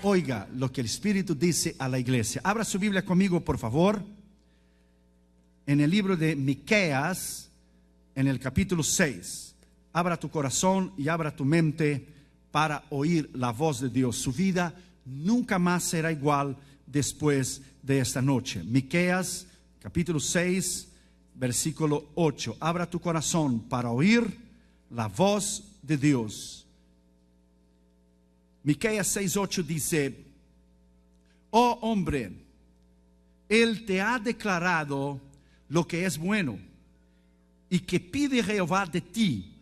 oiga lo que el Espíritu dice a la iglesia. Abra su Biblia conmigo, por favor, en el libro de Miqueas, en el capítulo 6. Abra tu corazón y abra tu mente para oír la voz de Dios. Su vida nunca más será igual después de esta noche. Miqueas, capítulo 6, versículo 8. Abra tu corazón para oír la voz de Dios. Miqueas 6:8 dice: oh hombre, Él te ha declarado lo que es bueno, y que pide Jehová de ti,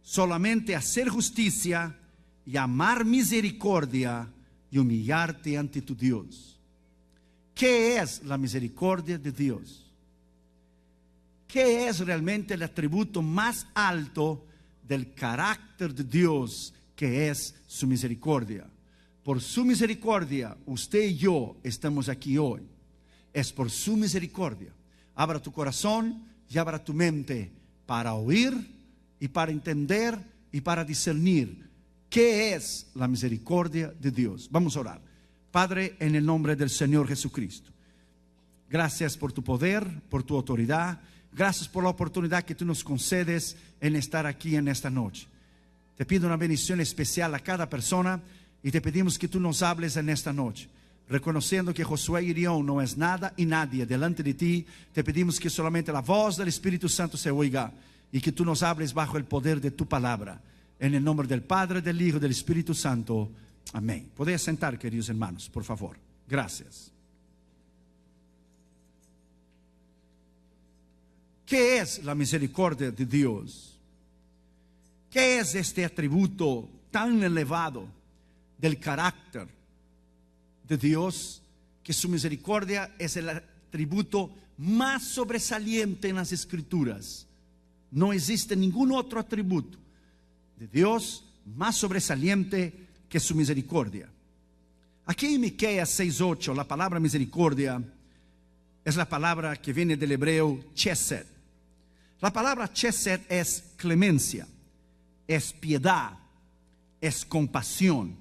solamente hacer justicia y amar misericordia y humillarte ante tu Dios. ¿Qué es la misericordia de Dios? ¿Qué es realmente el atributo más alto del carácter de Dios, que es su misericordia? Por su misericordia, usted y yo estamos aquí hoy. Es por su misericordia. Abra tu corazón y abra tu mente para oír y para entender y para discernir qué es la misericordia de Dios. Vamos a orar. Padre, en el nombre del Señor Jesucristo, gracias por tu poder, por tu autoridad. Gracias por la oportunidad que tú nos concedes en estar aquí en esta noche. Te pido una bendición especial a cada persona y te pedimos que tú nos hables en esta noche. Reconociendo que Josué y yo no es nada y nadie delante de ti, te pedimos que solamente la voz del Espíritu Santo se oiga y que tú nos hables bajo el poder de tu palabra. En el nombre del Padre, del Hijo y del Espíritu Santo. Amén. Podéis sentar, queridos hermanos, por favor. Gracias. ¿Qué es la misericordia de Dios? ¿Qué es este atributo tan elevado del carácter de Dios, que su misericordia es el atributo más sobresaliente en las Escrituras? No existe ningún otro atributo de Dios más sobresaliente que su misericordia. Aquí en Miqueas 6:8, la palabra misericordia es la palabra que viene del hebreo chesed. La palabra chesed es clemencia, es piedad, es compasión,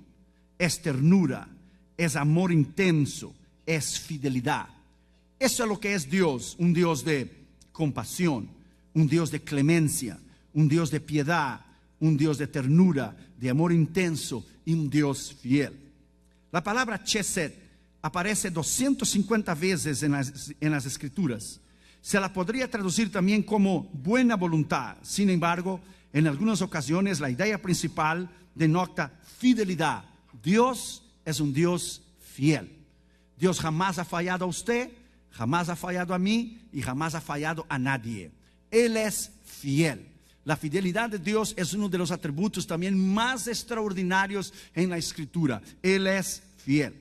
es ternura, es amor intenso, es fidelidad. Eso es lo que es Dios: un Dios de compasión, un Dios de clemencia, un Dios de piedad, un Dios de ternura, de amor intenso y un Dios fiel. La palabra chesed aparece 250 veces en las Escrituras. Se la podría traducir también como buena voluntad. Sin embargo, en algunas ocasiones la idea principal denota fidelidad. Dios es un Dios fiel. Dios jamás ha fallado a usted, jamás ha fallado a mí y jamás ha fallado a nadie. Él es fiel. La fidelidad de Dios es uno de los atributos también más extraordinarios en la Escritura. Él es fiel.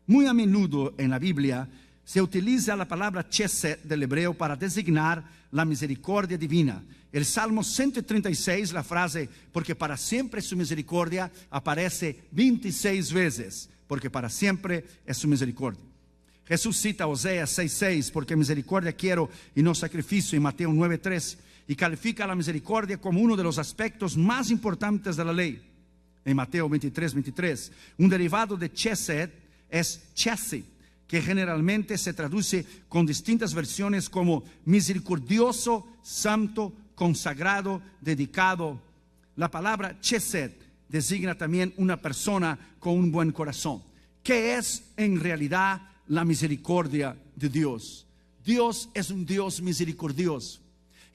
Muy a menudo en la Biblia se utiliza la palabra chesed del hebreo para designar la misericordia divina. El Salmo 136, la frase porque para siempre es su misericordia, aparece 26 veces. Porque para siempre es su misericordia. Jesús cita Oseas 6:6, porque misericordia quiero y no sacrificio, en Mateo 9:3, y califica la misericordia como uno de los aspectos más importantes de la ley, en Mateo 23:23. Un derivado de chesed es chesed, que generalmente se traduce con distintas versiones como misericordioso, santo, consagrado, dedicado. La palabra chesed designa también una persona con un buen corazón. ¿Qué es en realidad la misericordia de Dios? Dios es un Dios misericordioso.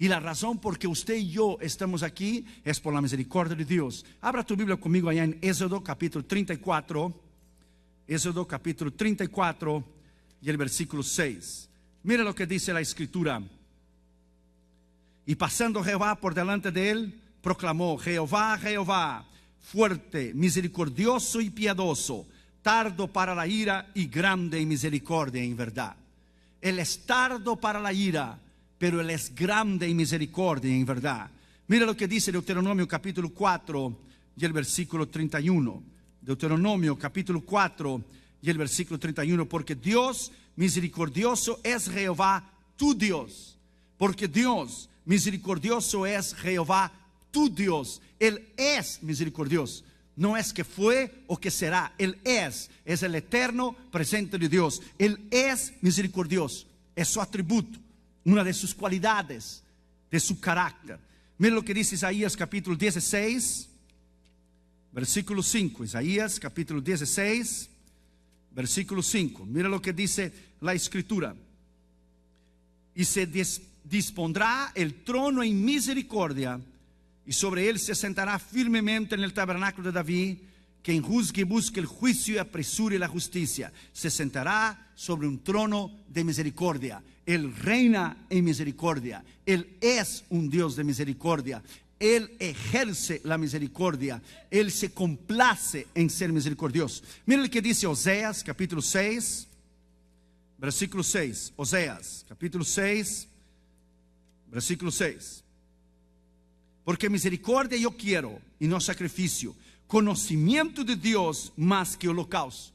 Y la razón por que usted y yo estamos aquí es por la misericordia de Dios. Abra tu Biblia conmigo allá en Éxodo capítulo 34. Éxodo capítulo 34 y el versículo 6. Mira lo que dice la Escritura. Y pasando Jehová por delante de él, proclamó: Jehová, Jehová, fuerte, misericordioso y piadoso, tardo para la ira y grande en misericordia y en verdad. Él es tardo para la ira, pero Él es grande en misericordia y en verdad. Mira lo que dice Deuteronomio capítulo 4 y el versículo 31. Deuteronomio capítulo 4 y el versículo 31. Porque Dios misericordioso es Jehová tu Dios. Porque Dios misericordioso es Jehová tu Dios. Él es misericordioso. no es que fue o que será. Él es el eterno presente de Dios. Él es misericordioso, es su atributo, una de sus cualidades, de su carácter. Mira lo que dice Isaías capítulo 16, versículo 5. Isaías capítulo 16, versículo 5. Mira lo que dice la escritura. Y se dispondrá el trono en misericordia, y sobre él se sentará firmemente en el tabernáculo de David. Quien juzgue y busque el juicio y apresure la justicia, se sentará sobre un trono de misericordia. Él reina en misericordia. Él es un Dios de misericordia. Él ejerce la misericordia. Él se complace en ser misericordioso. Mira lo que dice Oseas capítulo 6, versículo 6. Oseas capítulo 6, versículo 6. Porque misericordia yo quiero y no sacrificio, conocimiento de Dios más que holocausto.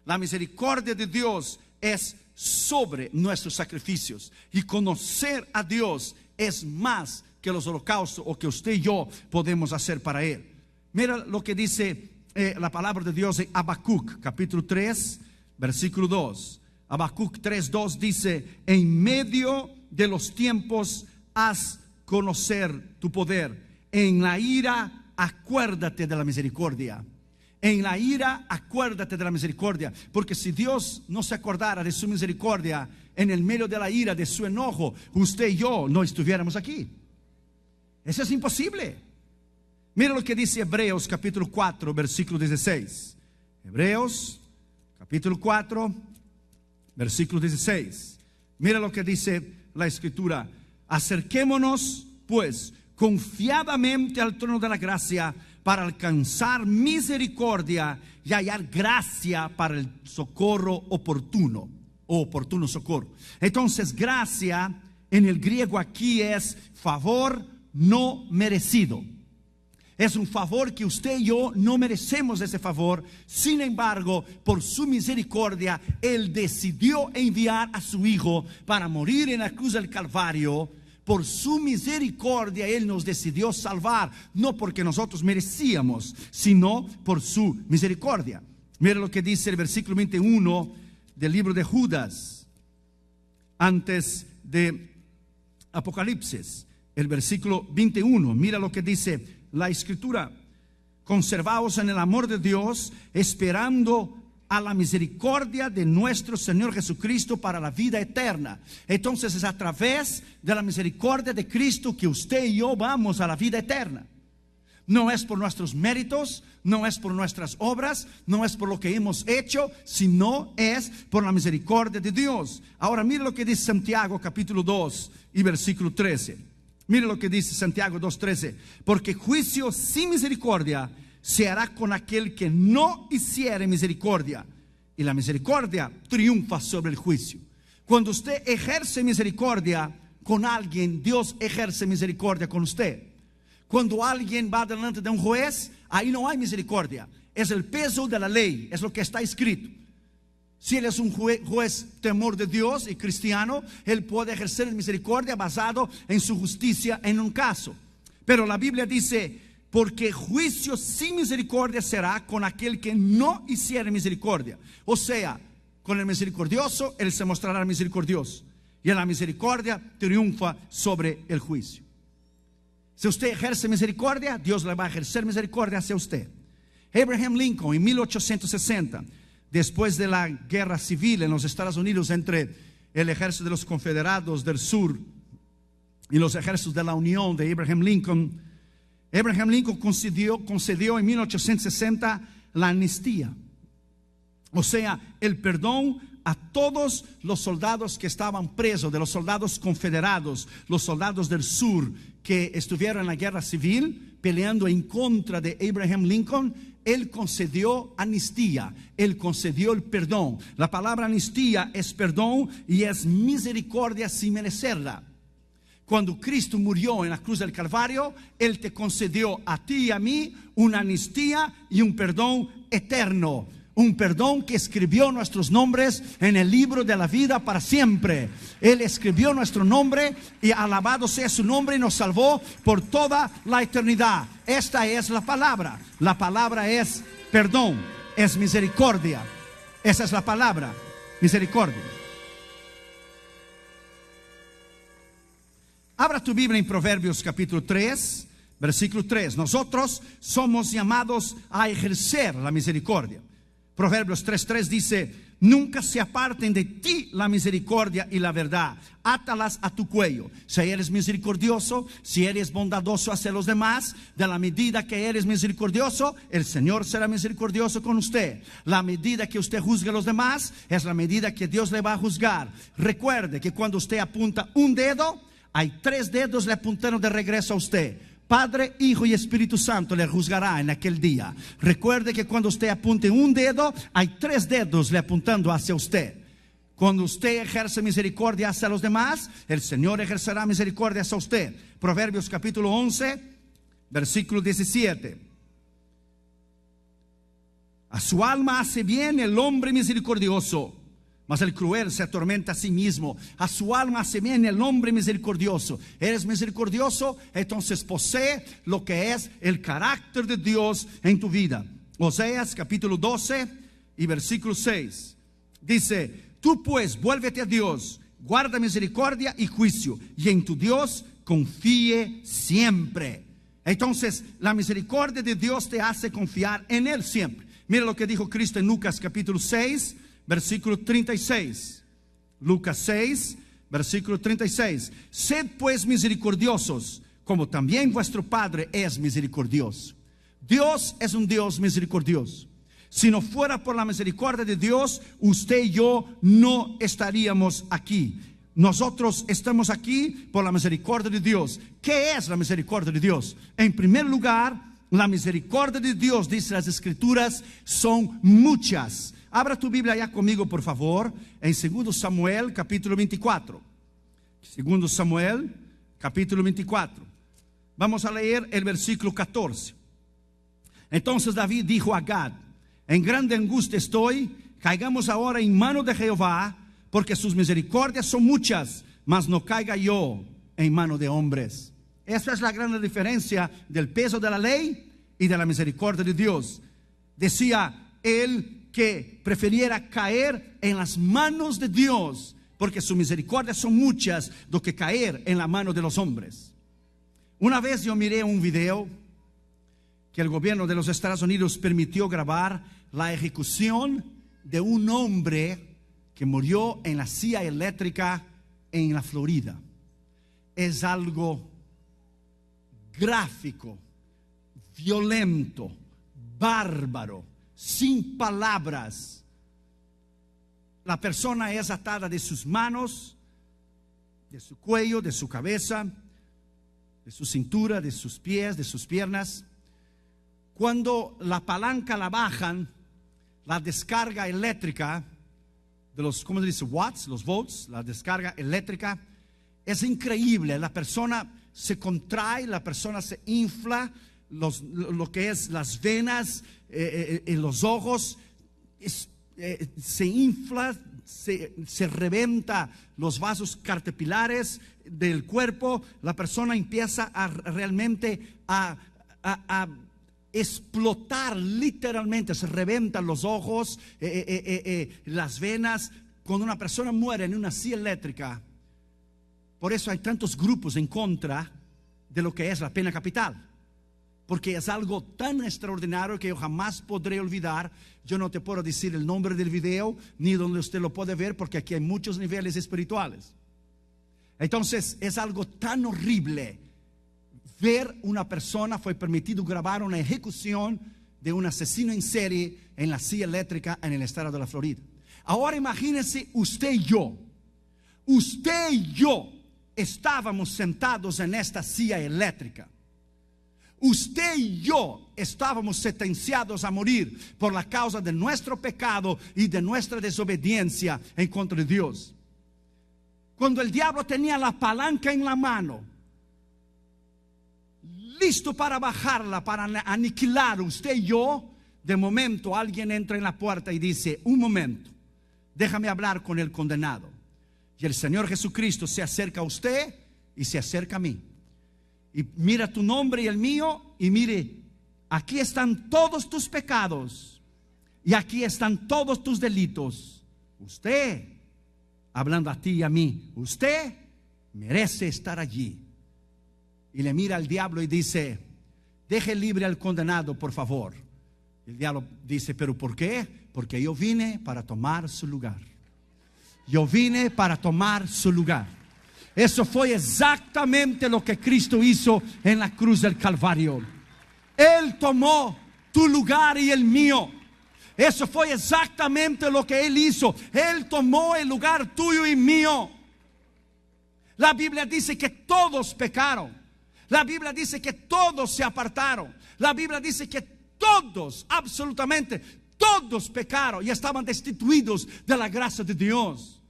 La misericordia de Dios es sobre nuestros sacrificios, y conocer a Dios es más que los holocaustos o que usted y yo podemos hacer para Él. Mira lo que dice la palabra de Dios en Habacuc capítulo 3, versículo 2. Habacuc 3:2 dice: en medio de los tiempos haz conocer tu poder. En la ira acuérdate de la misericordia. En la ira acuérdate de la misericordia. Porque si Dios no se acordara de su misericordia en el medio de la ira, de su enojo, usted y yo no estuviéramos aquí. Eso es imposible. Mira lo que dice Hebreos capítulo 4, versículo 16. Hebreos capítulo 4, versículo 16. Mira lo que dice la escritura: acerquémonos pues confiadamente al trono de la gracia, para alcanzar misericordia y hallar gracia para el socorro oportuno, o oportuno socorro. Entonces, gracia en el griego aquí es favor no merecido. Es un favor que usted y yo no merecemos ese favor. Sin embargo, por su misericordia, Él decidió enviar a su Hijo para morir en la cruz del Calvario. Por su misericordia Él nos decidió salvar, no porque nosotros merecíamos, sino por su misericordia. Mira lo que dice el versículo 21 del libro de Judas, antes de Apocalipsis. El versículo 21, mira lo que dice la escritura: conservaos en el amor de Dios, esperando a la misericordia de nuestro Señor Jesucristo para la vida eterna. Entonces es a través de la misericordia de Cristo que usted y yo vamos a la vida eterna. No es por nuestros méritos, no es por nuestras obras, no es por lo que hemos hecho, sino es por la misericordia de Dios. Ahora mire lo que dice Santiago capítulo 2 y versículo 13. Mire lo que dice Santiago 2:13: porque juicio sin misericordia se hará con aquel que no hiciere misericordia, y la misericordia triunfa sobre el juicio. Cuando usted ejerce misericordia con alguien, Dios ejerce misericordia con usted. Cuando alguien va delante de un juez, ahí no hay misericordia, es el peso de la ley, es lo que está escrito. Si él es un juez temor de Dios y cristiano, él puede ejercer misericordia basado en su justicia en un caso. Pero la Biblia dice: porque juicio sin misericordia será con aquel que no hiciere misericordia. O sea, con el misericordioso Él se mostrará misericordioso, y en la misericordia triunfa sobre el juicio. Si usted ejerce misericordia, Dios le va a ejercer misericordia hacia usted. Abraham Lincoln en 1860, después de la guerra civil en los Estados Unidos entre el ejército de los confederados del sur y los ejércitos de la Unión de Abraham Lincoln concedió en 1860 la amnistía, o sea, el perdón a todos los soldados que estaban presos, de los soldados confederados, los soldados del sur que estuvieron en la guerra civil peleando en contra de Abraham Lincoln. Él concedió amnistía, Él concedió el perdón. La palabra amnistía es perdón y es misericordia sin merecerla. Cuando Cristo murió en la cruz del Calvario, Él te concedió a ti y a mí una amnistía y un perdón eterno. Un perdón que escribió nuestros nombres en el libro de la vida para siempre. Él escribió nuestro nombre y alabado sea su nombre y nos salvó por toda la eternidad. Esta es la palabra. La palabra es perdón, es misericordia. Esa es la palabra, misericordia. Abra tu Biblia en Proverbios capítulo 3, versículo 3. Nosotros somos llamados a ejercer la misericordia. Proverbios 3:3 dice: nunca se aparten de ti la misericordia y la verdad, átalas a tu cuello. Si eres misericordioso, si eres bondadoso hacia los demás, de la medida que eres misericordioso, el Señor será misericordioso con usted. La medida que usted juzgue a los demás es la medida que Dios le va a juzgar. Recuerde que cuando usted apunta un dedo, hay 3 dedos le apuntaron de regreso a usted. Padre, Hijo y Espíritu Santo le juzgará en aquel día. Recuerde que cuando usted apunte un dedo, hay 3 dedos le apuntando hacia usted. Cuando usted ejerce misericordia hacia los demás, el Señor ejercerá misericordia hacia usted. Proverbios capítulo 11, versículo 17. A su alma hace bien el hombre misericordioso, mas el cruel se atormenta a sí mismo. A su alma hace bien el hombre misericordioso. Eres misericordioso, entonces posee lo que es el carácter de Dios en tu vida. Oseas capítulo 12 y versículo 6 dice: tú pues vuélvete a Dios, guarda misericordia y juicio, y en tu Dios confíe siempre. Entonces la misericordia de Dios te hace confiar en Él siempre. Mira lo que dijo Cristo en Lucas capítulo 6, versículo 36. Lucas 6, versículo 36. Sed pues misericordiosos, como también vuestro Padre es misericordioso. Dios es un Dios misericordioso. Si no fuera por la misericordia de Dios, usted y yo no estaríamos aquí. Nosotros estamos aquí por la misericordia de Dios. ¿Qué es la misericordia de Dios? En primer lugar, la misericordia de Dios, dice las Escrituras, son muchas. Abra tu Biblia ya conmigo, por favor, en 2 Samuel capítulo 24. 2 Samuel capítulo 24. Vamos a leer el versículo 14. Entonces David dijo a Gad: en grande angustia estoy, caigamos ahora en mano de Jehová, porque sus misericordias son muchas, mas no caiga yo en mano de hombres. Esa es la gran diferencia del peso de la ley y de la misericordia de Dios. Decía él que prefiriera caer en las manos de Dios, porque sus misericordias son muchas, do que caer en la mano de los hombres. Una vez yo miré un video que el gobierno de los Estados Unidos permitió grabar la ejecución de un hombre que murió en la silla eléctrica en la Florida. Es algo gráfico, violento, bárbaro, sin palabras. La persona es atada de sus manos, de su cuello, de su cabeza, de su cintura, de sus pies, de sus piernas. Cuando la palanca la bajan, la descarga eléctrica de los, ¿cómo se dice? Watts, los volts, la descarga eléctrica es increíble. La persona se contrae, la persona se infla, lo que es las venas en los ojos se infla, se reventa los vasos capilares del cuerpo. La persona empieza a realmente a explotar, literalmente se reventan los ojos, las venas. Cuando una persona muere en una silla eléctrica, por eso hay tantos grupos en contra de lo que es la pena capital, porque es algo tan extraordinario que yo jamás podré olvidar. Yo no te puedo decir el nombre del video ni donde usted lo puede ver, porque aquí hay muchos niveles espirituales. Entonces es algo tan horrible ver una persona. Fue permitido grabar una ejecución de un asesino en serie en la silla eléctrica en el estado de la Florida. Ahora imagínense usted y yo. Usted y yo estábamos sentados en esta silla eléctrica. Usted y yo estábamos sentenciados a morir por la causa de nuestro pecado y de nuestra desobediencia en contra de Dios. Cuando el diablo tenía la palanca en la mano, listo para bajarla, para aniquilar usted y yo, de momento alguien entra en la puerta y dice: un momento, déjame hablar con el condenado. Y el Señor Jesucristo se acerca a usted y se acerca a mí. Y mira tu nombre y el mío, y mire, aquí están todos tus pecados y aquí están todos tus delitos. Usted, hablando a ti y a mí, usted merece estar allí. Y le mira al diablo y dice: deje libre al condenado, por favor. El diablo dice: ¿pero por qué? Porque yo vine para tomar su lugar. Yo vine para tomar su lugar. Eso fue exactamente lo que Cristo hizo en la cruz del Calvario. Él tomó tu lugar y el mío. Eso fue exactamente lo que Él hizo. Él tomó el lugar tuyo y mío. La Biblia dice que todos pecaron. La Biblia dice que todos se apartaron. La Biblia dice que todos, absolutamente todos pecaron y estaban destituidos de la gracia de Dios.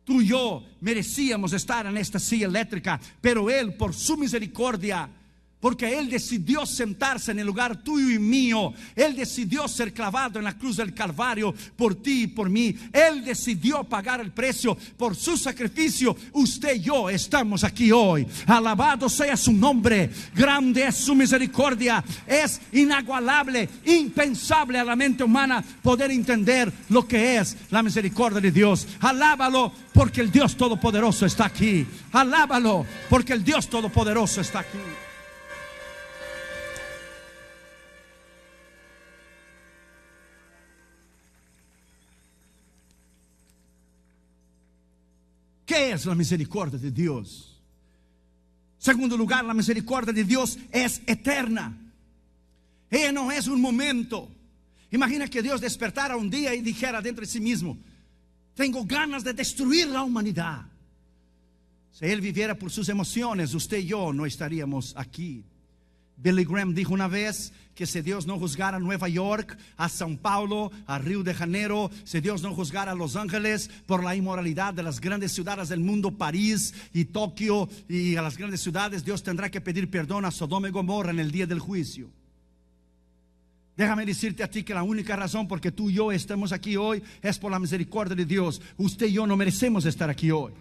Tú y yo merecíamos estar en esta silla eléctrica, pero Él, por su misericordia, porque Él decidió sentarse en el lugar tuyo y mío. Él decidió ser clavado en la cruz del Calvario por ti y por mí. Él decidió pagar el precio por su sacrificio. Usted y yo estamos aquí hoy. Alabado sea su nombre. Grande es su misericordia. Es inagualable, impensable a la mente humana poder entender lo que es la misericordia de Dios. Alábalo porque el Dios Todopoderoso está aquí. Alábalo porque el Dios Todopoderoso está aquí. ¿Qué es la misericordia de Dios? Segundo lugar, la misericordia de Dios es eterna. Ella no es un momento. Imagina que Dios despertara un día y dijera dentro de sí mismo: tengo ganas de destruir la humanidad. Si Él viviera por sus emociones, usted y yo no estaríamos aquí. Billy Graham dijo una vez que si Dios no juzgara a Nueva York, a São Paulo, a Río de Janeiro, si Dios no juzgara a Los Ángeles por la inmoralidad de las grandes ciudades del mundo, París y Tokio, y a las grandes ciudades, Dios tendrá que pedir perdón a Sodoma y Gomorra en el día del juicio. Déjame decirte a ti que la única razón por que tú y yo estamos aquí hoy es por la misericordia de Dios. Usted y yo no merecemos estar aquí hoy.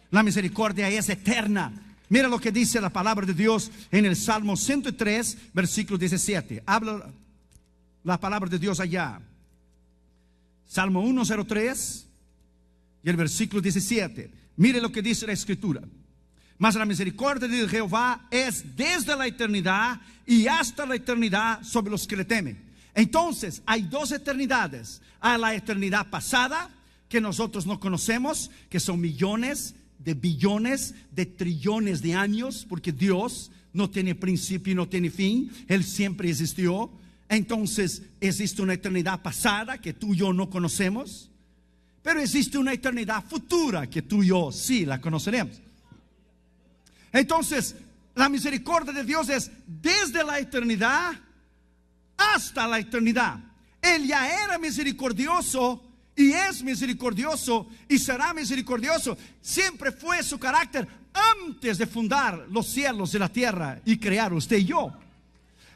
La misericordia es eterna. Mira lo que dice la palabra de Dios en el Salmo 103, versículo 17. Habla la palabra de Dios allá. Salmo 103 y el versículo 17. Mire lo que dice la Escritura. Mas la misericordia de Jehová es desde la eternidad y hasta la eternidad sobre los que le temen. Entonces hay dos eternidades. Hay la eternidad pasada, que nosotros no conocemos, que son millones de billones, de trillones de años, porque Dios no tiene principio y no tiene fin. Él siempre existió. Entonces existe una eternidad pasada que tú y yo no conocemos, pero existe una eternidad futura que tú y yo sí la conoceremos. Entonces la misericordia de Dios es desde la eternidad hasta la eternidad. Él ya era misericordioso y es misericordioso y será misericordioso. Siempre fue su carácter antes de fundar los cielos y la tierra y crear usted y yo.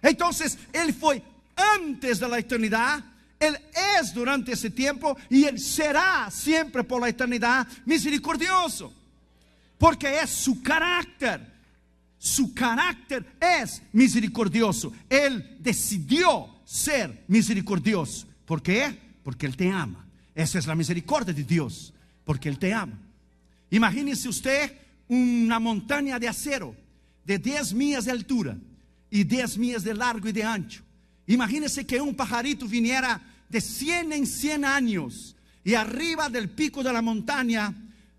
Entonces Él fue antes de la eternidad, Él es durante ese tiempo y Él será siempre por la eternidad misericordioso, porque es su carácter. Su carácter es misericordioso. Él decidió ser misericordioso. ¿Por qué? Porque Él te ama. Esa es la misericordia de Dios, porque Él te ama. Imagínese usted una montaña de acero de 10 millas de altura y 10 millas de largo y de ancho. Imagínese que un pajarito viniera de 100 en 100 años y arriba del pico de la montaña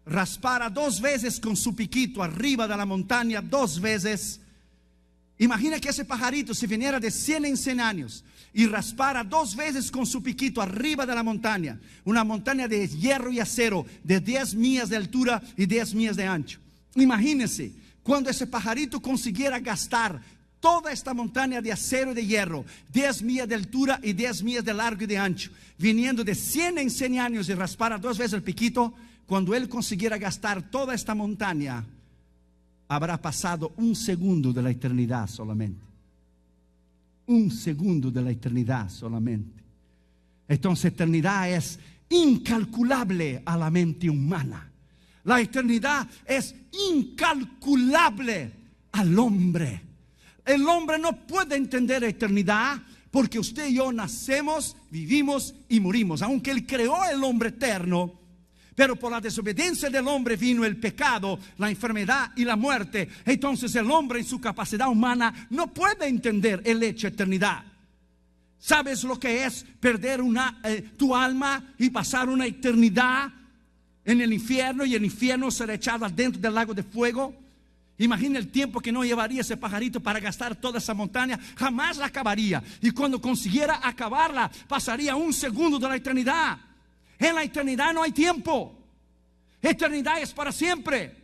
raspara 2 veces con su piquito arriba de la montaña, 2 veces. Imagina que ese pajarito, si viniera de 100 en 100 años y raspara 2 veces con su piquito arriba de la montaña, una montaña de hierro y acero de 10 millas de altura y 10 millas de ancho. Imagínese cuando ese pajarito consiguiera gastar toda esta montaña de acero y de hierro, 10 millas de altura y 10 millas de largo y de ancho, viniendo de 100 en 100 años y raspara 2 veces el piquito. Cuando él consiguiera gastar toda esta montaña, habrá pasado 1 segundo de la eternidad solamente. un segundo de la eternidad solamente. Entonces, eternidad es incalculable a la mente humana. La eternidad es incalculable al hombre. El hombre no puede entender eternidad porque usted y yo nacemos, vivimos y morimos. Aunque Él creó el hombre eterno, pero por la desobediencia del hombre vino el pecado, la enfermedad y la muerte. Entonces el hombre en su capacidad humana no puede entender el hecho de eternidad. ¿Sabes lo que es perder tu alma y pasar una eternidad en el infierno y el infierno ser echado dentro del lago de fuego? Imagina el tiempo que no llevaría ese pajarito para gastar toda esa montaña. Jamás la acabaría. Y cuando consiguiera acabarla, pasaría un segundo de la eternidad. En la eternidad no hay tiempo. Eternidad es para siempre.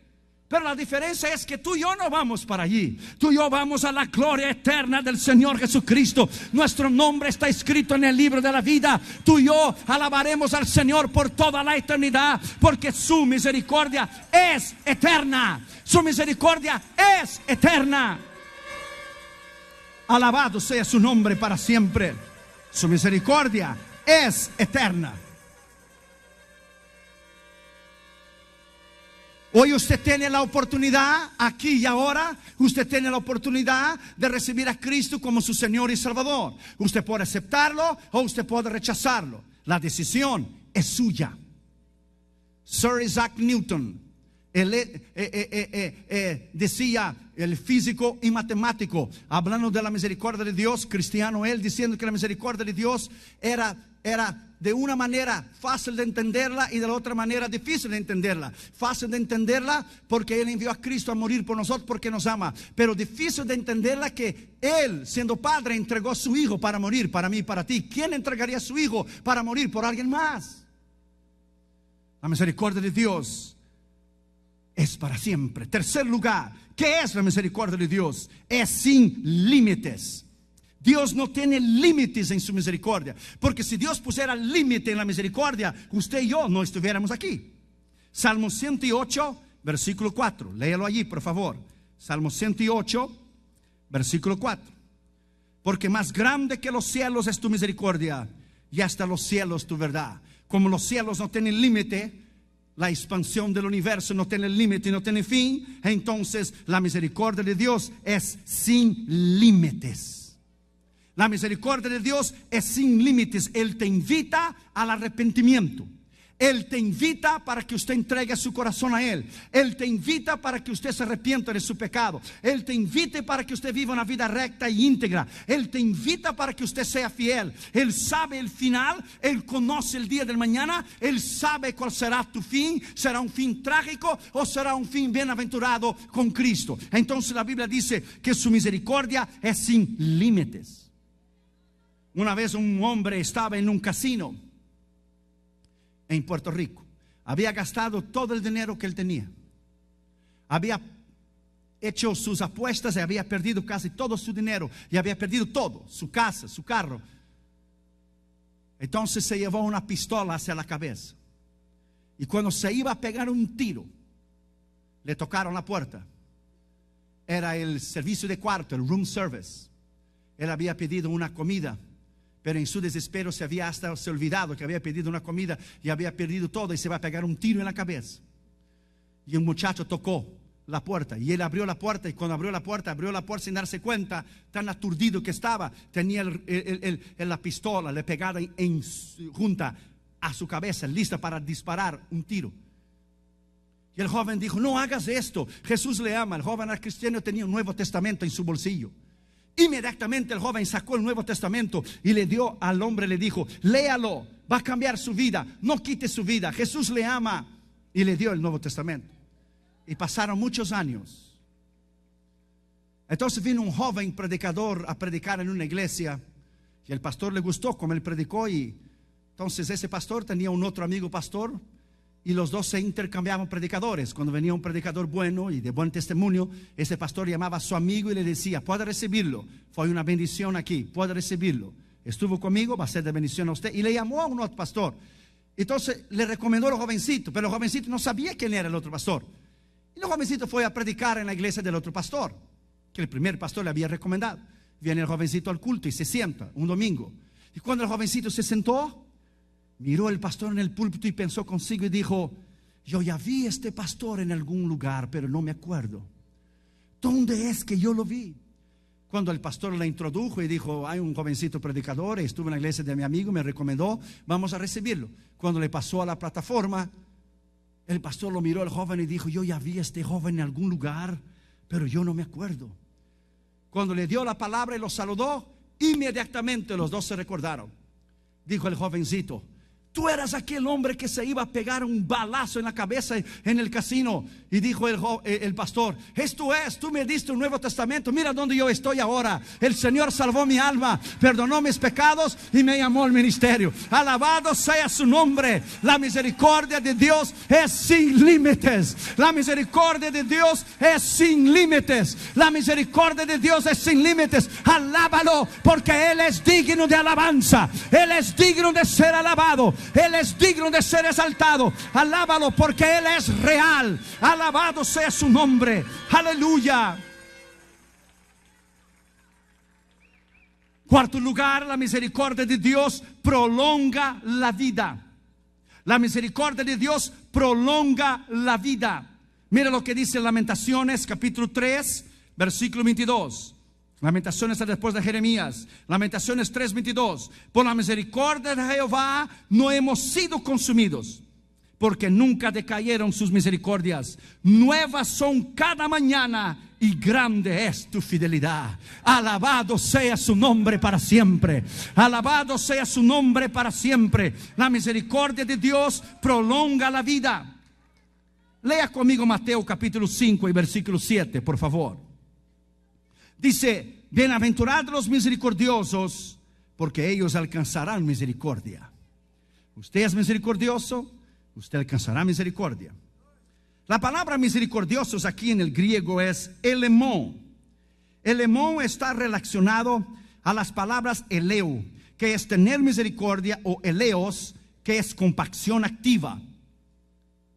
Pero la diferencia es que tú y yo no vamos para allí. Tú y yo vamos a la gloria eterna del Señor Jesucristo. Nuestro nombre está escrito en el libro de la vida. Tú y yo alabaremos al Señor por toda la eternidad, porque su misericordia es eterna. Su misericordia es eterna. Alabado sea su nombre para siempre. Su misericordia es eterna. Hoy usted tiene la oportunidad, aquí y ahora, usted tiene la oportunidad de recibir a Cristo como su Señor y Salvador. Usted puede aceptarlo o usted puede rechazarlo. La decisión es suya. Sir Isaac Newton, decía, el físico y matemático, hablando de la misericordia de Dios, cristiano él, diciendo que la misericordia de Dios era de una manera fácil de entenderla y de la otra manera difícil de entenderla. Fácil de entenderla porque Él envió a Cristo a morir por nosotros porque nos ama. Pero difícil de entenderla que Él, siendo Padre, entregó a su Hijo para morir por mí y para ti. ¿Quién entregaría a su Hijo para morir por alguien más? La misericordia de Dios es para siempre. Tercer lugar, ¿qué es la misericordia de Dios? Es sin límites. Dios no tiene límites en su misericordia, porque si Dios pusiera límite en la misericordia, usted y yo no estuviéramos aquí. Salmo 108, versículo 4, léalo allí por favor. Salmo 108, versículo 4. Porque más grande que los cielos es tu misericordia, y hasta los cielos tu verdad. Como los cielos no tienen límite, la expansión del universo no tiene límite y no tiene fin, entonces la misericordia de Dios es sin límites. La misericordia de Dios es sin límites. Él te invita al arrepentimiento. Él te invita para que usted entregue su corazón a Él. Él te invita para que usted se arrepienta de su pecado. Él te invita para que usted viva una vida recta y íntegra. Él te invita para que usted sea fiel. Él sabe el final. Él conoce el día del mañana. Él sabe cuál será tu fin. ¿Será un fin trágico o será un fin bienaventurado con Cristo? Entonces la Biblia dice que su misericordia es sin límites. Una vez un hombre estaba en un casino en Puerto Rico. Había gastado todo el dinero que él tenía. Había hecho sus apuestas y había perdido casi todo su dinero. Y había perdido todo, su casa, su carro. Entonces se llevó una pistola hacia la cabeza. Y cuando se iba a pegar un tiro, le tocaron la puerta. Era el servicio de cuarto, el room service. Él había pedido una comida, pero en su desespero se había hasta olvidado que había pedido una comida y había perdido todo y se va a pegar un tiro en la cabeza. Y un muchacho tocó la puerta y él abrió la puerta, y cuando abrió la puerta sin darse cuenta, tan aturdido que estaba, tenía la pistola le pegada junta a su cabeza, lista para disparar un tiro. Y el joven dijo: no hagas esto, Jesús le ama. El joven era cristiano, tenía un Nuevo Testamento en su bolsillo. Inmediatamente el joven sacó el Nuevo Testamento y le dio al hombre, le dijo: léalo, va a cambiar su vida, no quite su vida, Jesús le ama. Y le dio el Nuevo Testamento. Y pasaron muchos años. Entonces vino un joven predicador a predicar en una iglesia, y el pastor le gustó como él predicó, y entonces ese pastor tenía un otro amigo pastor, y los dos se intercambiaban predicadores. Cuando venía un predicador bueno y de buen testimonio, ese pastor llamaba a su amigo y le decía: puede recibirlo, fue una bendición aquí, puede recibirlo, estuvo conmigo, va a ser de bendición a usted. Y le llamó a un otro pastor. Entonces le recomendó al jovencito, pero el jovencito no sabía quién era el otro pastor. Y el jovencito fue a predicar en la iglesia del otro pastor, que el primer pastor le había recomendado. viene el jovencito al culto y se sienta un domingo. Y cuando el jovencito se sentó, miró el pastor en el púlpito y pensó consigo y dijo: yo ya vi a este pastor en algún lugar, pero no me acuerdo. ¿Dónde es que yo lo vi? Cuando el pastor le introdujo y dijo: hay un jovencito predicador, estuvo en la iglesia de mi amigo, me recomendó, vamos a recibirlo. Cuando le pasó a la plataforma, el pastor lo miró al joven y dijo: yo ya vi a este joven en algún lugar, pero yo no me acuerdo. Cuando le dio la palabra y lo saludó, inmediatamente los dos se recordaron. Dijo el jovencito: tú eras aquel hombre que se iba a pegar un balazo en la cabeza en el casino. Y dijo el pastor: esto es, tú me diste un Nuevo Testamento, mira dónde yo estoy ahora. El Señor salvó mi alma, perdonó mis pecados y me llamó al ministerio. Alabado sea su nombre. La misericordia de Dios es sin límites. La misericordia de Dios es sin límites. La misericordia de Dios es sin límites. Alábalo, porque Él es digno de alabanza. Él es digno de ser alabado. Él es digno de ser exaltado. Alábalo, porque Él es real. Alabado sea su nombre. Aleluya. Cuarto lugar, la misericordia de Dios prolonga la vida. La misericordia de Dios prolonga la vida. Mira lo que dice Lamentaciones capítulo 3 versículo 22. Lamentaciones después de Jeremías. Lamentaciones 3:22. Por la misericordia de Jehová no hemos sido consumidos, porque nunca decayeron sus misericordias. Nuevas son cada mañana, y grande es tu fidelidad. Alabado sea su nombre para siempre. Alabado sea su nombre para siempre. La misericordia de Dios prolonga la vida. Lea conmigo Mateo capítulo 5 y versículo 7, por favor. Dice: bienaventurados los misericordiosos, porque ellos alcanzarán misericordia. Usted es misericordioso, usted alcanzará misericordia. La palabra misericordiosos aquí en el griego es elemón. Elemón está relacionado a las palabras eleu, que es tener misericordia, o eleos, que es compasión activa.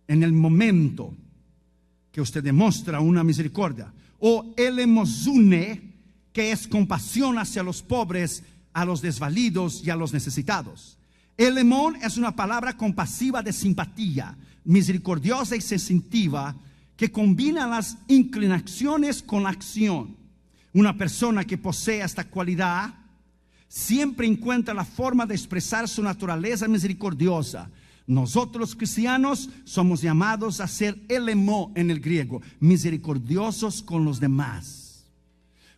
En el momento que usted demuestra una misericordia. O elemosune, que es compasión hacia los pobres, a los desvalidos y a los necesitados. Elemón es una palabra compasiva de simpatía, misericordiosa y sensitiva, que combina las inclinaciones con la acción. Una persona que posee esta cualidad siempre encuentra la forma de expresar su naturaleza misericordiosa. Nosotros los cristianos somos llamados a ser elemo en el griego, misericordiosos con los demás.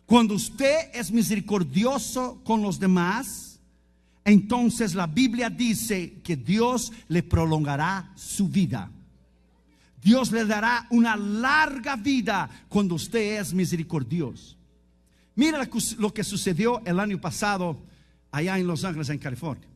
Cuando usted es misericordioso con los demás, entonces la Biblia dice que Dios le prolongará su vida. Dios le dará una larga vida cuando usted es misericordioso. Mira lo que sucedió el año pasado allá en Los Ángeles, en California.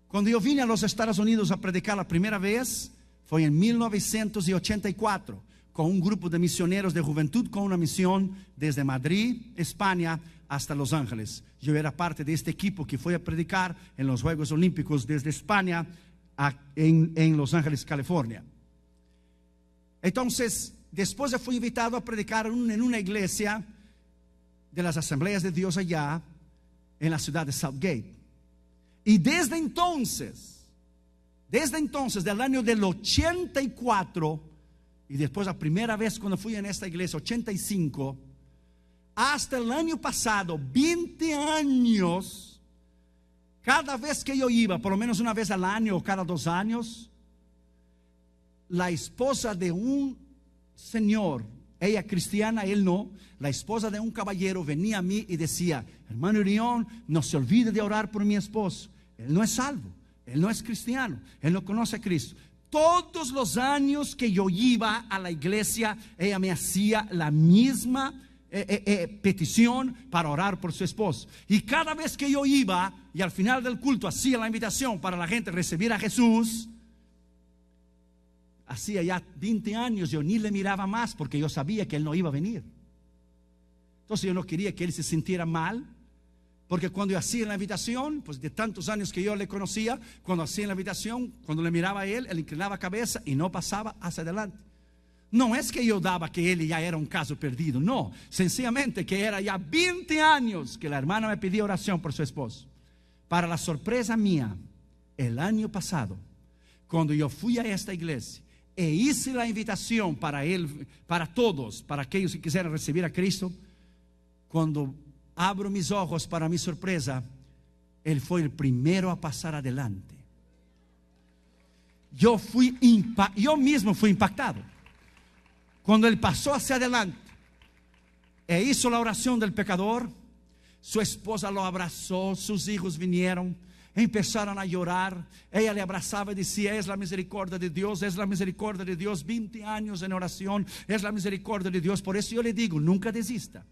Cuando yo vine a los Estados Unidos a predicar la primera vez, fue en 1984, con un grupo de misioneros de juventud, con una misión desde Madrid, España, hasta Los Ángeles. Yo era parte de este equipo que fue a predicar en los Juegos Olímpicos desde España en Los Ángeles, California. Entonces, después fui invitado a predicar en una iglesia de las Asambleas de Dios allá en la ciudad de Southgate. Y desde entonces, del año del 84, y después la primera vez cuando fui en esta iglesia, 85, hasta el año pasado, 20 años, cada vez que yo iba, por lo menos una vez al año o cada 2 años, la esposa de un señor, ella cristiana, él no, la esposa de un caballero venía a mí y decía: hermano Irión, no se olvide de orar por mi esposo. Él no es salvo, él no es cristiano, él no conoce a Cristo. Todos los años que yo iba a la iglesia, ella me hacía la misma petición para orar por su esposo. Y cada vez que yo iba y al final del culto hacía la invitación para la gente recibir a Jesús, hacía ya 20 años yo ni le miraba más, porque yo sabía que él no iba a venir. Entonces yo no quería que él se sintiera mal, porque cuando yo hacía la invitación, pues de tantos años que yo le conocía, cuando hacía la invitación, cuando le miraba a él inclinaba cabeza y no pasaba hacia adelante. No es que yo daba que él ya era un caso perdido, no, sencillamente que era ya 20 años que la hermana me pedía oración por su esposo. Para la sorpresa mía, el año pasado, cuando yo fui a esta iglesia e hice la invitación para él, para todos, para aquellos que quisieran recibir a Cristo, cuando abro mis ojos, para mi sorpresa, él fue el primero a pasar adelante. Yo mismo fui impactado. Cuando él pasó hacia adelante e hizo la oración del pecador, su esposa lo abrazó, sus hijos vinieron, empezaron a llorar. Ella le abrazaba y decía: es la misericordia de Dios, es la misericordia de Dios. 20 años en oración, es la misericordia de Dios. Por eso yo le digo, nunca desista.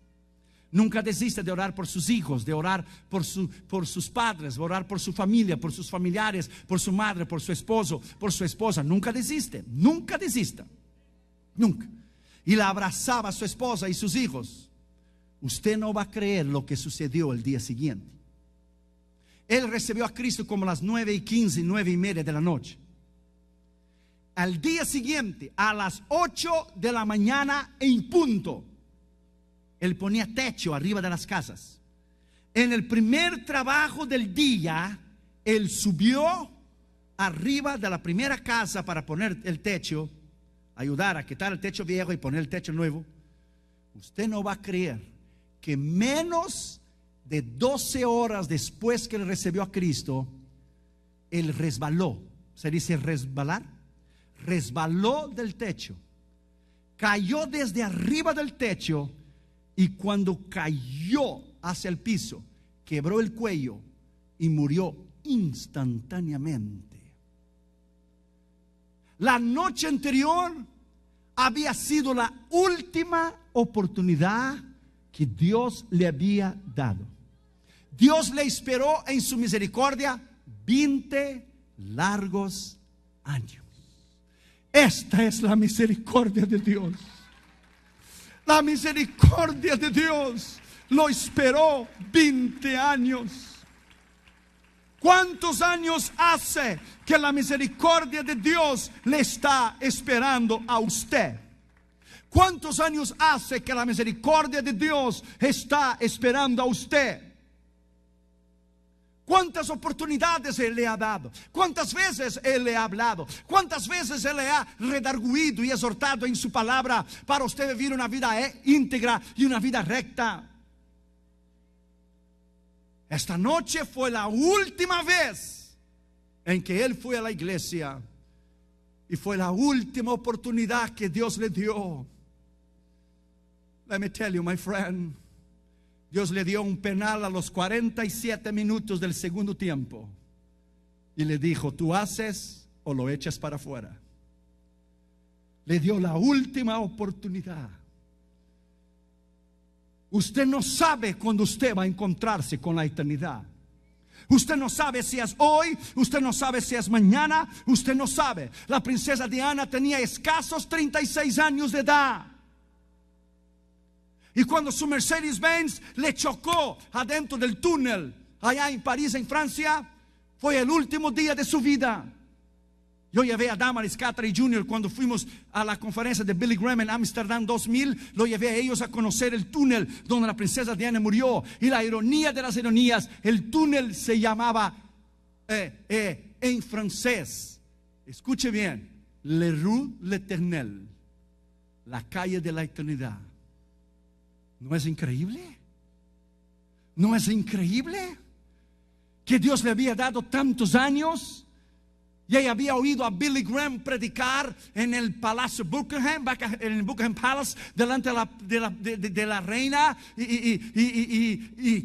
Nunca desista de orar por sus hijos, de orar por sus padres, de orar por su familia, por sus familiares, por su madre, por su esposo, por su esposa. Nunca desiste, nunca desista, nunca. Y la abrazaba a su esposa y sus hijos. Usted no va a creer lo que sucedió el día siguiente. Él recibió a Cristo como a las 9:15, 9:30 de la noche. Al día siguiente, a las 8 de la mañana en punto, él ponía techo arriba de las casas. En el primer trabajo del día, él subió arriba de la primera casa para poner el techo, ayudar a quitar el techo viejo y poner el techo nuevo. Usted no va a creer que menos de 12 horas después que él recibió a Cristo, él resbaló. ¿Se dice resbalar? Resbaló del techo, cayó desde arriba del techo, y cuando cayó hacia el piso, quebró el cuello y murió instantáneamente. La noche anterior había sido la última oportunidad que Dios le había dado. Dios le esperó en su misericordia 20 largos años. Esta es la misericordia de Dios. La misericordia de Dios lo esperó 20 años. ¿Cuántos años hace que la misericordia de Dios le está esperando a usted? ¿Cuántos años hace que la misericordia de Dios está esperando a usted? ¿Cuántas oportunidades Él le ha dado? ¿Cuántas veces Él le ha hablado? ¿Cuántas veces Él le ha redarguido y exhortado en su palabra para usted vivir una vida íntegra y una vida recta? Esta noche fue la última vez en que Él fue a la iglesia, y fue la última oportunidad que Dios le dio. Let me tell you, my friend, Dios le dio un penal a los 47 minutos del segundo tiempo y le dijo: tú haces o lo echas para afuera. Le dio la última oportunidad. Usted no sabe cuándo usted va a encontrarse con la eternidad. Usted no sabe si es hoy, usted no sabe si es mañana, usted no sabe. La princesa Diana tenía escasos 36 años de edad. Y cuando su Mercedes-Benz le chocó adentro del túnel allá en París, en Francia, fue el último día de su vida. Yo llevé a Damaris Catray Jr. cuando fuimos a la conferencia de Billy Graham en Amsterdam 2000. Lo llevé a ellos a conocer el túnel donde la princesa Diana murió. Y la ironía de las ironías, el túnel se llamaba en francés, escuche bien, Le Rue l'Éternel, la calle de la eternidad. ¿No es increíble? ¿No es increíble que Dios le había dado tantos años? Y ella había oído a Billy Graham predicar en el Palacio Buckingham, en el Buckingham Palace, delante de la reina y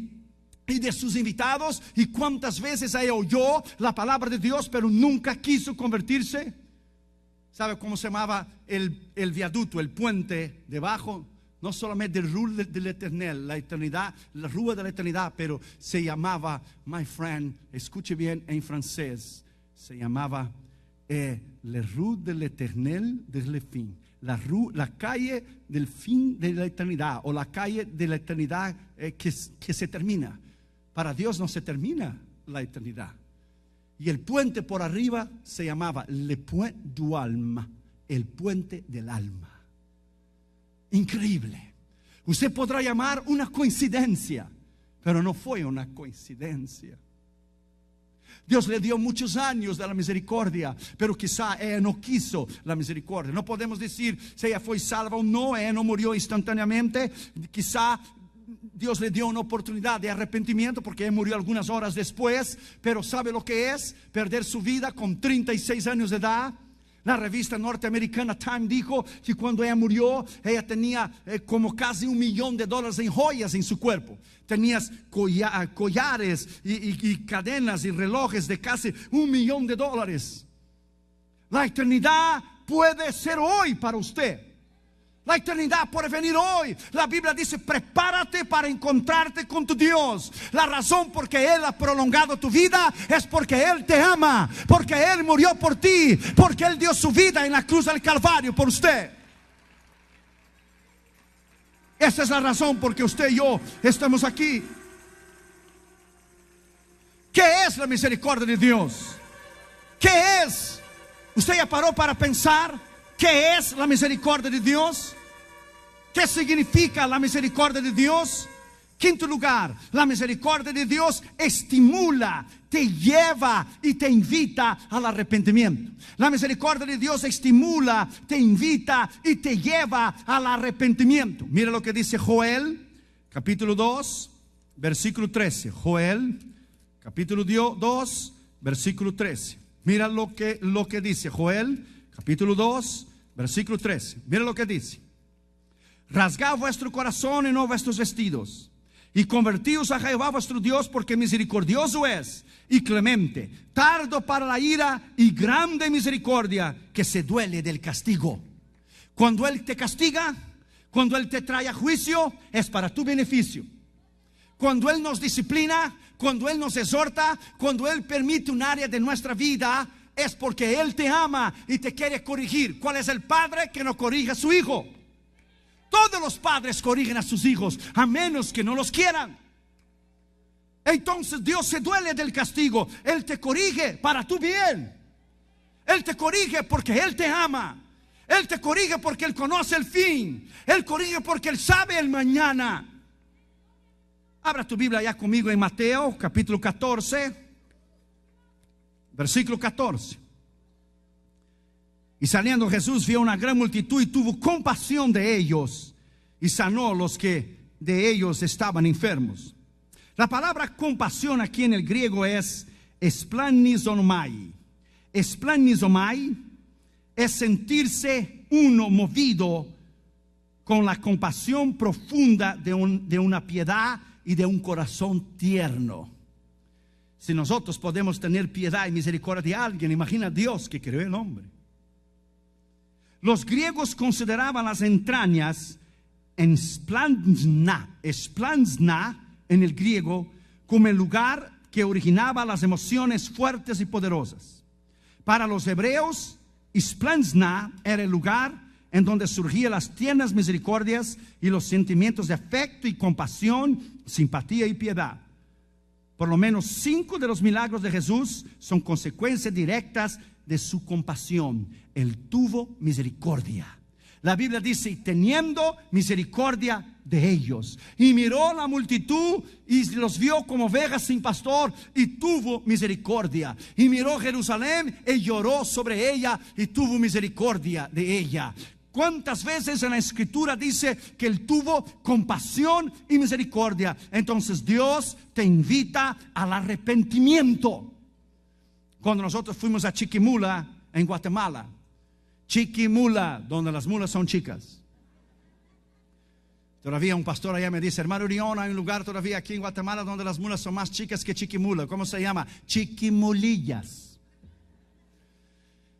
de sus invitados. Y cuántas veces ella oyó la palabra de Dios, pero nunca quiso convertirse. ¿Sabe cómo se llamaba el viaducto, el puente debajo? No solamente el Rue de l'Éternel, la eternidad, la Rue de la eternidad, pero se llamaba, my friend, escuche bien en francés, se llamaba Le Rue de l'Éternel de le fin. La calle del fin de la eternidad, o la calle de la eternidad que se termina. Para Dios no se termina la eternidad. Y el puente por arriba se llamaba Le Point du Alma, el puente del alma. increíble. Usted podrá llamar una coincidencia, pero no fue una coincidencia. Dios le dio muchos años de la misericordia, pero quizá ella no quiso la misericordia. No podemos decir si ella fue salva o no. Ella no murió instantáneamente. Quizá Dios le dio una oportunidad de arrepentimiento porque ella murió algunas horas después. Pero ¿sabe lo que es? Perder su vida con 36 años de edad. La revista norteamericana Time dijo que cuando ella murió, ella tenía como casi $1 millón en joyas en su cuerpo. Tenías collares y cadenas y relojes de casi $1 millón. La eternidad puede ser hoy para usted. La eternidad puede venir hoy. La Biblia dice: prepárate para encontrarte con tu Dios. La razón por que Él ha prolongado tu vida es porque Él te ama, porque Él murió por ti, porque Él dio su vida en la cruz del Calvario por usted. Esa es la razón por que usted y yo estamos aquí. ¿Qué es la misericordia de Dios? ¿Qué es? ¿Usted ya paró para pensar qué es la misericordia de Dios? ¿Qué significa la misericordia de Dios? Quinto lugar, la misericordia de Dios estimula, te lleva y te invita al arrepentimiento. La misericordia de Dios estimula, te invita y te lleva al arrepentimiento. Mira lo que dice Joel, capítulo 2, versículo 13. Joel, capítulo 2, versículo 13. Mira lo que dice Joel, capítulo 2, versículo 13. Mira lo que dice: rasgad vuestro corazón y no vuestros vestidos, y convertíos a Jehová vuestro Dios, porque misericordioso es y clemente, tardo para la ira y grande misericordia, que se duele del castigo. Cuando Él te castiga, cuando Él te trae a juicio, es para tu beneficio. Cuando Él nos disciplina, cuando Él nos exhorta, cuando Él permite un área de nuestra vida, es porque Él te ama y te quiere corregir. ¿Cuál es el padre que no corrige a su hijo? Todos los padres corrigen a sus hijos, a menos que no los quieran. Entonces Dios se duele del castigo. Él te corrige para tu bien. Él te corrige porque Él te ama. Él te corrige porque Él conoce el fin. Él corrige porque Él sabe el mañana. Abra tu Biblia ya conmigo en Mateo capítulo 14, versículo 14. Y saliendo Jesús vio una gran multitud y tuvo compasión de ellos y sanó los que de ellos estaban enfermos. La palabra compasión aquí en el griego es esplanizomai. Esplanizomai es sentirse uno movido con la compasión profunda de una piedad y de un corazón tierno. Si nosotros podemos tener piedad y misericordia de alguien, imagina a Dios que creó el hombre. Los griegos consideraban las entrañas en splanzna en el griego como el lugar que originaba las emociones fuertes y poderosas. Para los hebreos, splanzna era el lugar en donde surgían las tiernas misericordias y los sentimientos de afecto y compasión, simpatía y piedad. Por lo menos 5 de los milagros de Jesús son consecuencias directas de su compasión. Él tuvo misericordia. La Biblia dice: teniendo misericordia de ellos. Y miró la multitud y los vio como ovejas sin pastor y tuvo misericordia. Y miró Jerusalén y lloró sobre ella y tuvo misericordia de ella. ¿Cuántas veces en la escritura dice que Él tuvo compasión y misericordia? Entonces Dios te invita al arrepentimiento. Cuando nosotros fuimos a Chiquimula en Guatemala, Chiquimula, donde las mulas son chicas. Todavía un pastor allá me dice: hermano Urión, hay un lugar todavía aquí en Guatemala donde las mulas son más chicas que Chiquimula. ¿Cómo se llama? Chiquimulillas.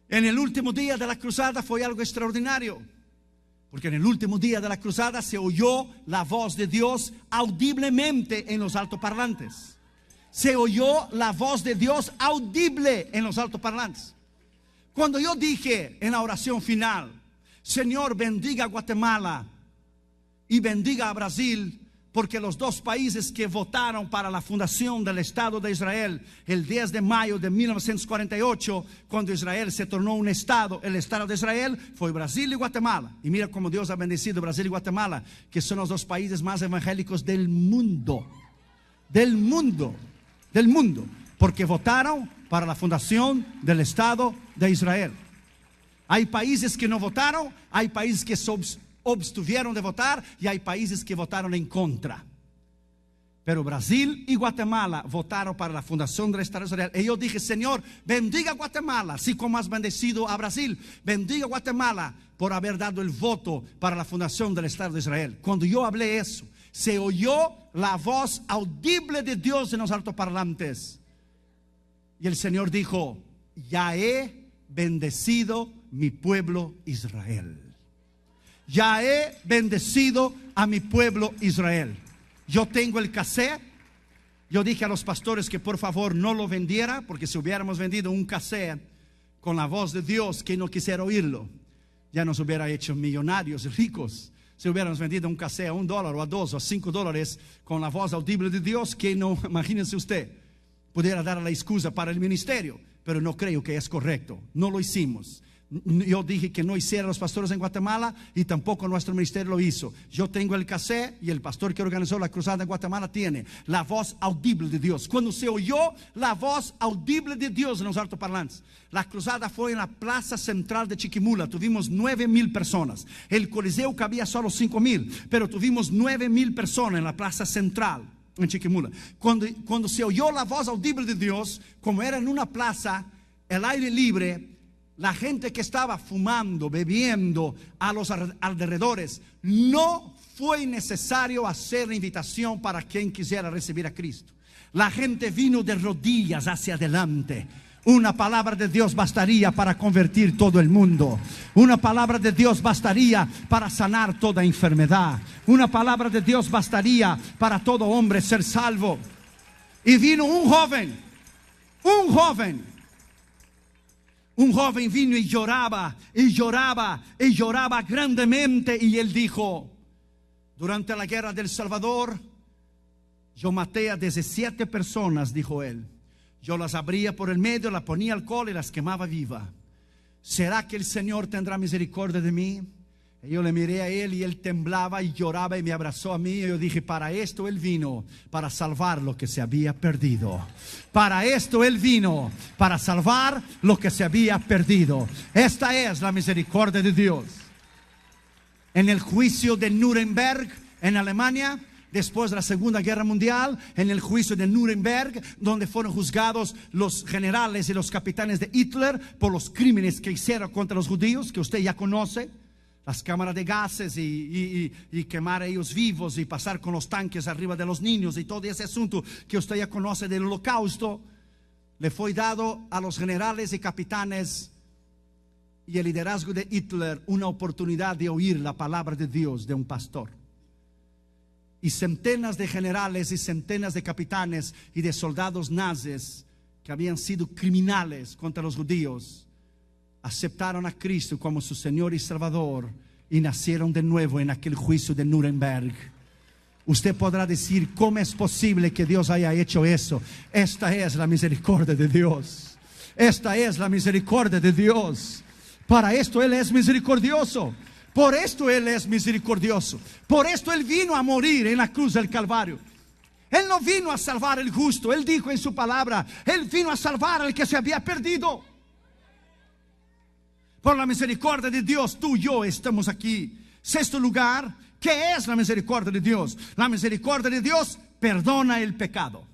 En el último día de la cruzada fue algo extraordinario, porque en el último día de la cruzada se oyó la voz de Dios audiblemente en los altoparlantes. Se oyó la voz de Dios audible en los altoparlantes. Cuando yo dije en la oración final: Señor, bendiga a Guatemala y bendiga a Brasil, porque los dos países que votaron para la fundación del Estado de Israel el 10 de mayo de 1948, cuando Israel se tornó un Estado, el Estado de Israel, fue Brasil y Guatemala. Y mira cómo Dios ha bendecido Brasil y Guatemala, que son los dos países más evangélicos del mundo. Del mundo, porque votaron para la fundación del Estado de Israel. Hay países que no votaron, hay países que abstuvieron de votar y hay países que votaron en contra. Pero Brasil y Guatemala votaron para la fundación del Estado de Israel. Y yo dije: Señor, bendiga a Guatemala, así como has bendecido a Brasil. Bendiga a Guatemala por haber dado el voto para la fundación del Estado de Israel. Cuando yo hablé eso, se oyó la voz audible de Dios en los altoparlantes. Y el Señor dijo: ya he bendecido mi pueblo Israel. Ya he bendecido a mi pueblo Israel. Yo tengo el cassette. Yo dije a los pastores que por favor no lo vendiera, porque si hubiéramos vendido un cassette con la voz de Dios, que no quisiera oírlo, ya nos hubiera hecho millonarios, ricos. Si hubiéramos vendido un cassette a $1 o a $2 o a $5 con la voz audible de Dios, que no, imagínense usted, pudiera dar la excusa para el ministerio. Pero no creo que es correcto. No lo hicimos. Yo dije que no hicieran los pastores en Guatemala y tampoco nuestro ministerio lo hizo. Yo tengo el cassette y el pastor que organizó la cruzada en Guatemala tiene la voz audible de Dios. Cuando se oyó la voz audible de Dios en los altoparlantes, la cruzada fue en la plaza central de Chiquimula. Tuvimos 9,000 personas. El coliseo cabía solo 5,000, pero tuvimos 9,000 personas en la plaza central en Chiquimula. Cuando se oyó la voz audible de Dios, como era en una plaza, el aire libre, la gente que estaba fumando, bebiendo a los alrededores, no fue necesario hacer la invitación para quien quisiera recibir a Cristo. La gente vino de rodillas hacia adelante. Una palabra de Dios bastaría para convertir todo el mundo. Una palabra de Dios bastaría para sanar toda enfermedad. Una palabra de Dios bastaría para todo hombre ser salvo. Y vino un joven vino y lloraba grandemente. Y él dijo: durante la guerra del Salvador, yo maté a 17 personas, dijo él. Yo las abría por el medio, las ponía alcohol y las quemaba viva. ¿Será que el Señor tendrá misericordia de mí? Y yo le miré a él y él temblaba y lloraba y me abrazó a mí. Y yo dije: para esto él vino, para salvar lo que se había perdido. Para esto él vino, para salvar lo que se había perdido. Esta es la misericordia de Dios. En el juicio de Nuremberg, en Alemania, después de la Segunda Guerra Mundial, en el juicio de Nuremberg, donde fueron juzgados los generales y los capitanes de Hitler por los crímenes que hicieron contra los judíos, que usted ya conoce, las cámaras de gases y quemar a ellos vivos y pasar con los tanques arriba de los niños y todo ese asunto que usted ya conoce del Holocausto. Le fue dado a los generales y capitanes y el liderazgo de Hitler una oportunidad de oír la palabra de Dios de un pastor. Y centenas de generales y centenas de capitanes y de soldados nazis que habían sido criminales contra los judíos aceptaron a Cristo como su Señor y Salvador y nacieron de nuevo en aquel juicio de Nuremberg. Usted podrá decir: ¿cómo es posible que Dios haya hecho eso? Esta es la misericordia de Dios. Esta es la misericordia de Dios. Para esto Él es misericordioso. Por esto Él es misericordioso. Por esto Él vino a morir en la cruz del Calvario. Él no vino a salvar al justo. Él dijo en su palabra: Él vino a salvar al que se había perdido. Por la misericordia de Dios, tú y yo estamos aquí. Sexto lugar, ¿qué es la misericordia de Dios? La misericordia de Dios perdona el pecado.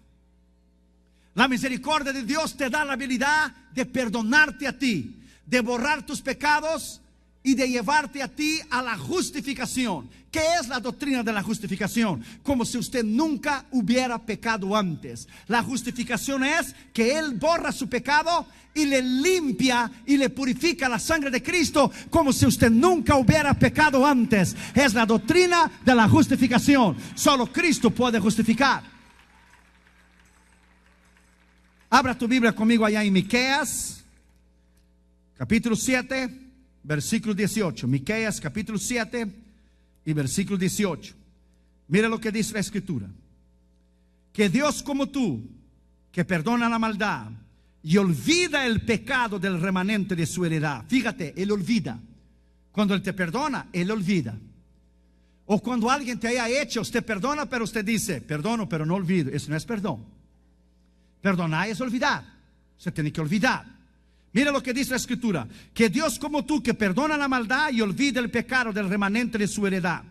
La misericordia de Dios te da la habilidad de perdonarte a ti, de borrar tus pecados y de llevarte a ti a la justificación. ¿Qué es la doctrina de la justificación? Como si usted nunca hubiera pecado antes. La justificación es que Él borra su pecado y le limpia y le purifica la sangre de Cristo, como si usted nunca hubiera pecado antes. Es la doctrina de la justificación. Solo Cristo puede justificar. Abra tu Biblia conmigo allá en Miqueas capítulo 7, versículo 18. Miqueas capítulo 7 y versículo 18. Mira lo que dice la Escritura. Que Dios como tú, que perdona la maldad y olvida el pecado del remanente de su heredad. Fíjate, Él olvida. Cuando Él te perdona, Él olvida. O cuando alguien te haya hecho, usted perdona, pero usted dice, perdono, pero no olvido. Eso no es perdón. Perdonar es olvidar. Usted tiene que olvidar. Mira lo que dice la Escritura. Que Dios como tú, que perdona la maldad y olvida el pecado del remanente de su heredad,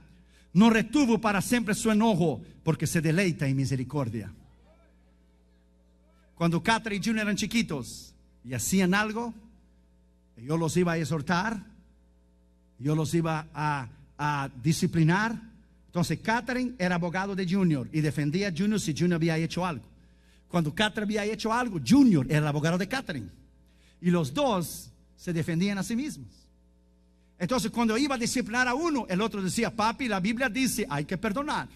no retuvo para siempre su enojo, porque se deleita en misericordia. Cuando Catherine y Junior eran chiquitos y hacían algo, yo los iba a exhortar, yo los iba a disciplinar. Entonces Catherine era abogado de Junior y defendía a Junior si Junior había hecho algo. Cuando Catherine había hecho algo, Junior era el abogado de Catherine. Y los dos se defendían a sí mismos. Entonces cuando iba a disciplinar a uno, el otro decía, papi, la Biblia dice hay que perdonar.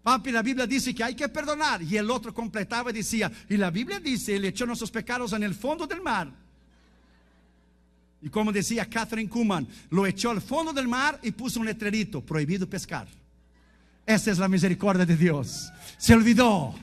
Papi, la Biblia dice que hay que perdonar. Y el otro completaba y decía, y la Biblia dice, Él echó nuestros pecados en el fondo del mar. Y como decía Catherine Kuhlman, lo echó al fondo del mar y puso un letrerito, prohibido pescar. Esa es la misericordia de Dios. Se olvidó,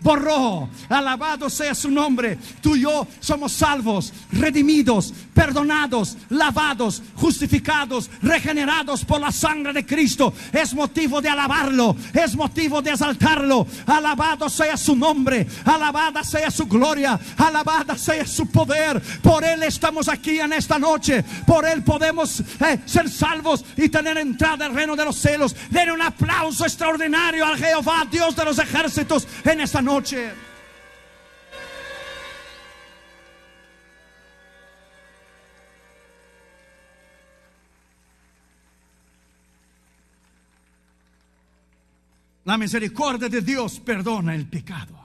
borró. Alabado sea su nombre. Tú y yo somos salvos, redimidos, perdonados, lavados, justificados, regenerados por la sangre de Cristo. Es motivo de alabarlo, es motivo de exaltarlo. Alabado sea su nombre, alabada sea su gloria, alabada sea su poder. Por Él estamos aquí en esta noche. Por Él podemos ser salvos y tener entrada al reino de los cielos. Den un aplauso extraordinario al Jehová, Dios de los ejércitos, en esta noche. La misericordia de Dios perdona el pecado.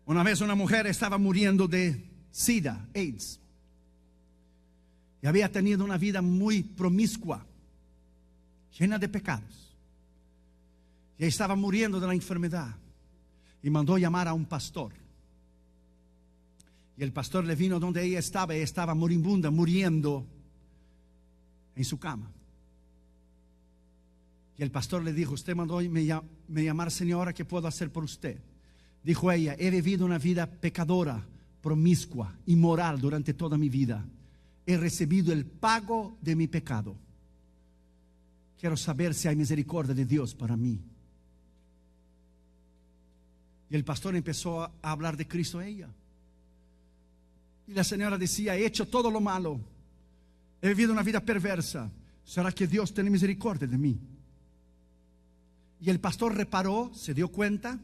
Una vez una mujer estaba muriendo de SIDA, AIDS, y había tenido una vida muy promiscua, llena de pecados. Y estaba muriendo de la enfermedad. Y mandó llamar a un pastor. Y el pastor le vino donde ella estaba moribunda, muriendo en su cama. Y el pastor le dijo, usted mandó me llamar, señora, ¿qué puedo hacer por usted? Dijo ella, he vivido una vida pecadora, promiscua, inmoral durante toda mi vida. He recibido el pago de mi pecado. Quiero saber si hay misericordia de Dios para mí. Y el pastor empezó a hablar de Cristo a ella. Y la señora decía, he hecho todo lo malo, he vivido una vida perversa. ¿Será que Dios tiene misericordia de mí? Y el pastor reparó, se dio cuenta,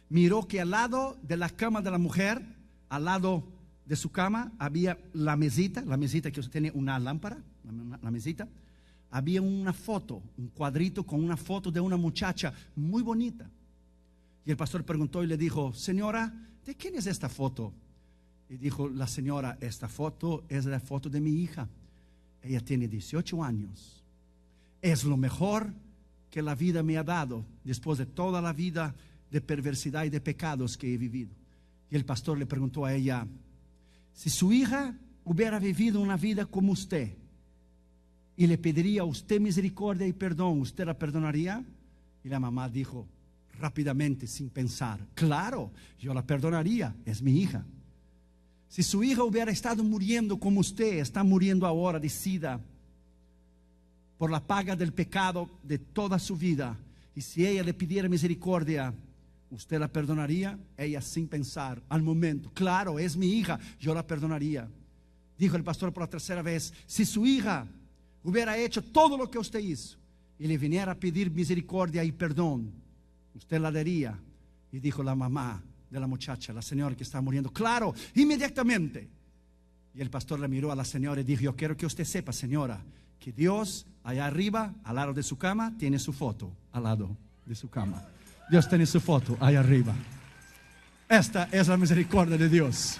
miró que al lado de la cama de la mujer, al lado de su cama, había la mesita que usted tiene una lámpara, la mesita. Había una foto, un cuadrito con una foto de una muchacha muy bonita. Y el pastor preguntó y le dijo, señora, ¿de quién es esta foto? Y dijo la señora, esta foto es la foto de mi hija. Ella tiene 18 años. Es lo mejor que la vida me ha dado después de toda la vida de perversidad y de pecados que he vivido. Y el pastor le preguntó a ella, si su hija hubiera vivido una vida como usted y le pediría a usted misericordia y perdón, ¿usted la perdonaría? Y la mamá dijo rápidamente, sin pensar, claro, yo la perdonaría, es mi hija. Si su hija hubiera estado muriendo como usted está muriendo ahora de SIDA, por la paga del pecado de toda su vida, y si ella le pidiera misericordia, ¿usted la perdonaría? Ella sin pensar, al momento, claro, es mi hija, yo la perdonaría. Dijo el pastor por la tercera vez, si su hija hubiera hecho todo lo que usted hizo y le viniera a pedir misericordia y perdón, ¿usted la daría? Y dijo la mamá de la muchacha, la señora que está muriendo, claro, inmediatamente. Y el pastor le miró a la señora y dijo, yo quiero que usted sepa, señora, que Dios allá arriba, al lado de su cama, tiene su foto al lado de su cama. Dios tiene su foto allá arriba. Esta es la misericordia de Dios.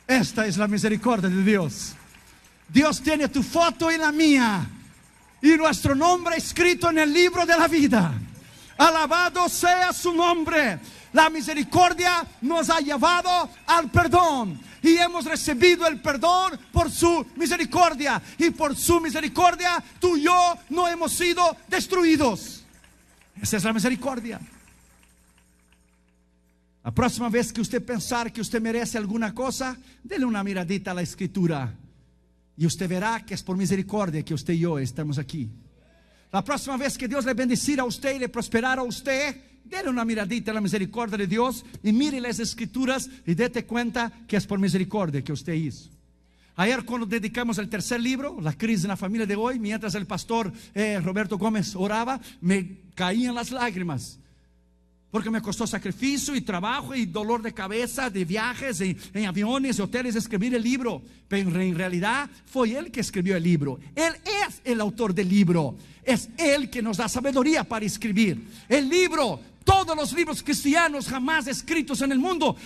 Esta es la misericordia de Dios. Dios tiene tu foto y la mía, y nuestro nombre escrito en el libro de la vida. Alabado sea su nombre. La misericordia nos ha llevado al perdón. y hemos recibido el perdón por su misericordia. Y por su misericordia tú y yo no hemos sido destruidos. Esa es la misericordia. La próxima vez que usted pensar que usted merece alguna cosa, dele una miradita a la Escritura y usted verá que es por misericordia que usted y yo estamos aquí. La próxima vez que Dios le bendecirá a usted y le prosperará a usted, dele una miradita a la misericordia de Dios y mire las Escrituras y dete cuenta que es por misericordia que usted hizo. Ayer, cuando dedicamos el tercer libro, La crisis en la familia de hoy, mientras el pastor Roberto Gómez oraba, me caían las lágrimas. Porque me costó sacrificio y trabajo y dolor de cabeza, de viajes en aviones y hoteles, escribir el libro. Pero en realidad fue Él que escribió el libro. Él es el autor del libro. Es Él que nos da sabiduría para escribir el libro. Todos los libros cristianos jamás escritos en el mundo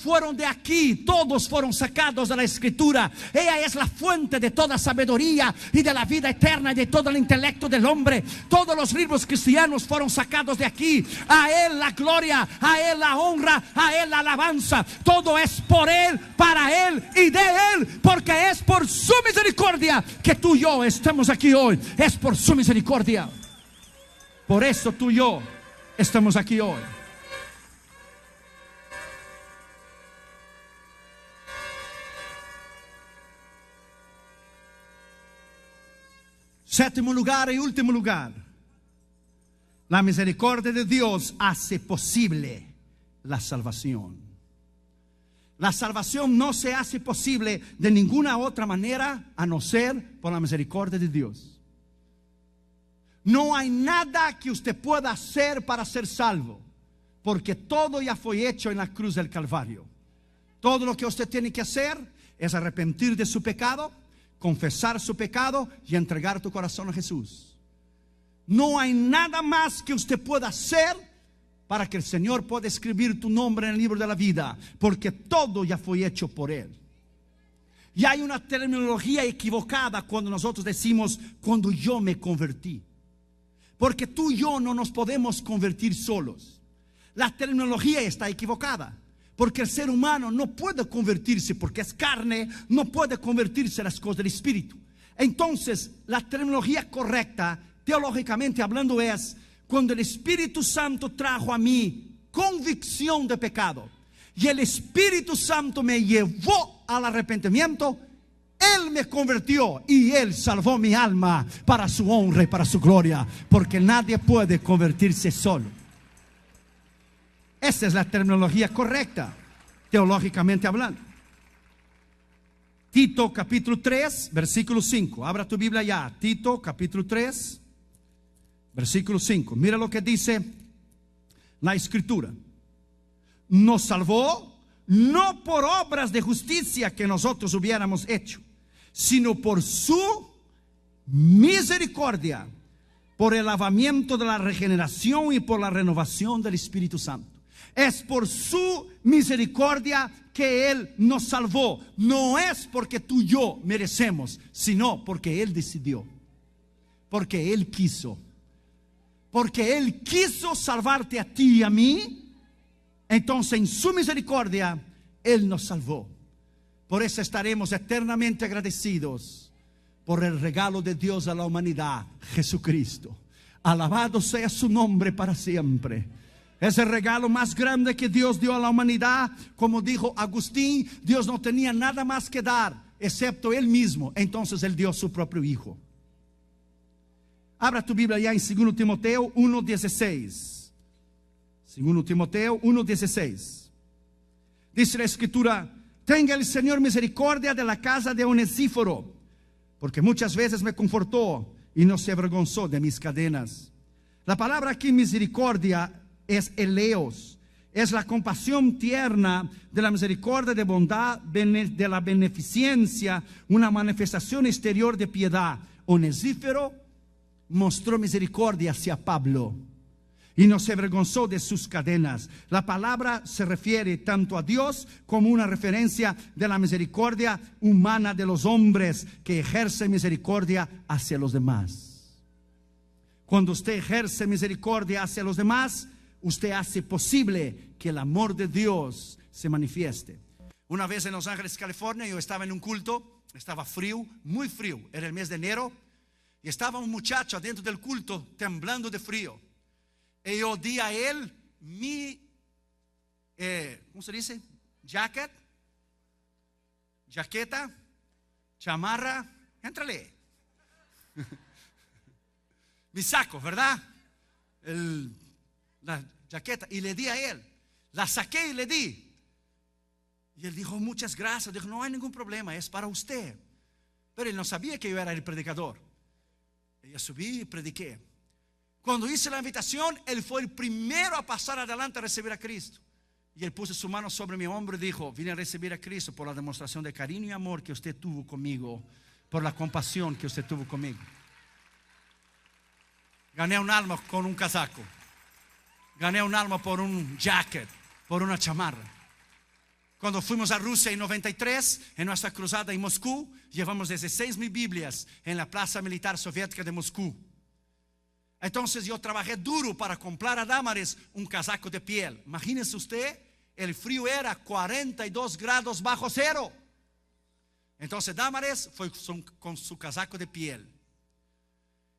fueron de aquí. Todos fueron sacados de la Escritura. Ella es la fuente de toda sabiduría y de la vida eterna y de todo el intelecto del hombre. Todos los libros cristianos fueron sacados de aquí. A Él la gloria, a Él la honra, a Él la alabanza. Todo es por Él, para Él y de Él, porque es por su misericordia que tú y yo estamos aquí hoy. Es por su misericordia. Por eso tú y yo estamos aquí hoy. Séptimo lugar y último lugar, la misericordia de Dios hace posible la salvación. La salvación no se hace posible de ninguna otra manera a no ser por la misericordia de Dios. No hay nada que usted pueda hacer para ser salvo, porque todo ya fue hecho en la cruz del Calvario. Todo lo que usted tiene que hacer es arrepentir de su pecado, confesar su pecado y entregar tu corazón a Jesús. No hay nada más que usted pueda hacer para que el Señor pueda escribir tu nombre en el libro de la vida, porque todo ya fue hecho por Él. Y hay una terminología equivocada cuando nosotros decimos cuando yo me convertí. Porque tú y yo no nos podemos convertir solos. La terminología está equivocada. Porque el ser humano no puede convertirse porque es carne, no puede convertirse en las cosas del Espíritu. Entonces, la terminología correcta, teológicamente hablando, es cuando el Espíritu Santo trajo a mí convicción de pecado y el Espíritu Santo me llevó al arrepentimiento. Él me convirtió y Él salvó mi alma para su honra y para su gloria, porque nadie puede convertirse solo. Esa es la terminología correcta, teológicamente hablando. Tito capítulo 3, versículo 5. Abra tu Biblia ya. Tito capítulo 3, versículo 5. Mira lo que dice la Escritura. Nos salvó no por obras de justicia que nosotros hubiéramos hecho, sino por su misericordia, por el lavamiento de la regeneración y por la renovación del Espíritu Santo. Es por su misericordia que Él nos salvó. No es porque tú y yo merecemos, sino porque Él decidió, porque Él quiso. Porque Él quiso salvarte a ti y a mí. Entonces en su misericordia Él nos salvó. Por eso estaremos eternamente agradecidos por el regalo de Dios a la humanidad, Jesucristo. Alabado sea su nombre para siempre. Es el regalo más grande que Dios dio a la humanidad. Como dijo Agustín, Dios no tenía nada más que dar excepto Él mismo. Entonces Él dio su propio Hijo. Abra tu Biblia ya en 2 Timoteo 1:16. 2 Timoteo 1:16. Dice la Escritura: tenga el Señor misericordia de la casa de Onesíforo, porque muchas veces me confortó y no se avergonzó de mis cadenas. La palabra aquí misericordia es eleos, es la compasión tierna de la misericordia, de bondad, de la beneficencia, una manifestación exterior de piedad. Onesíforo mostró misericordia hacia Pablo y no se avergonzó de sus cadenas. La palabra se refiere tanto a Dios como una referencia de la misericordia humana de los hombres que ejercen misericordia hacia los demás. Cuando usted ejerce misericordia hacia los demás, usted hace posible que el amor de Dios se manifieste. Una vez en Los Ángeles, California, yo estaba en un culto, estaba frío, muy frío, era el mes de enero, y estaba un muchacho dentro del culto temblando de frío. Y yo di a él mi, ¿cómo se dice? Jaqueta, chamarra, entrale. Mi saco, ¿verdad? La jaqueta, y le di a él. La saqué y le di. Y él dijo, muchas gracias. Dijo, no hay ningún problema, es para usted. Pero él no sabía que yo era el predicador. Y yo subí y prediqué. Cuando hice la invitación, él fue el primero a pasar adelante a recibir a Cristo. Y él puso su mano sobre mi hombro y dijo, vine a recibir a Cristo por la demostración de cariño y amor que usted tuvo conmigo, por la compasión que usted tuvo conmigo. Gané un alma con un casaco. Gané un alma por un jacket, por una chamarra. Cuando fuimos a Rusia en 93, en nuestra cruzada en Moscú, llevamos 16,000 Biblias en la plaza militar soviética de Moscú. Entonces yo trabajé duro para comprar a Damaris un casaco de piel. Imagínese usted, el frío era 42 grados bajo cero. Entonces Damaris fue con su casaco de piel.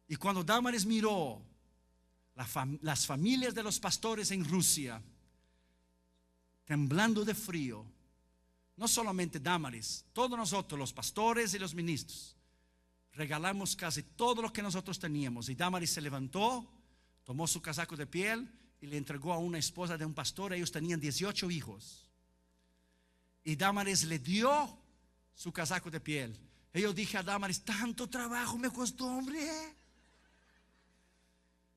Y cuando Damaris miró las familias de los pastores en Rusia, temblando de frío, no solamente Damaris, todos nosotros, los pastores y los ministros, regalamos casi todo lo que nosotros teníamos. Y Damaris se levantó, tomó su casaco de piel y le entregó a una esposa de un pastor. Ellos tenían 18 hijos. Y Damaris le dio su casaco de piel. Y yo dije a Damaris, tanto trabajo me costó, hombre.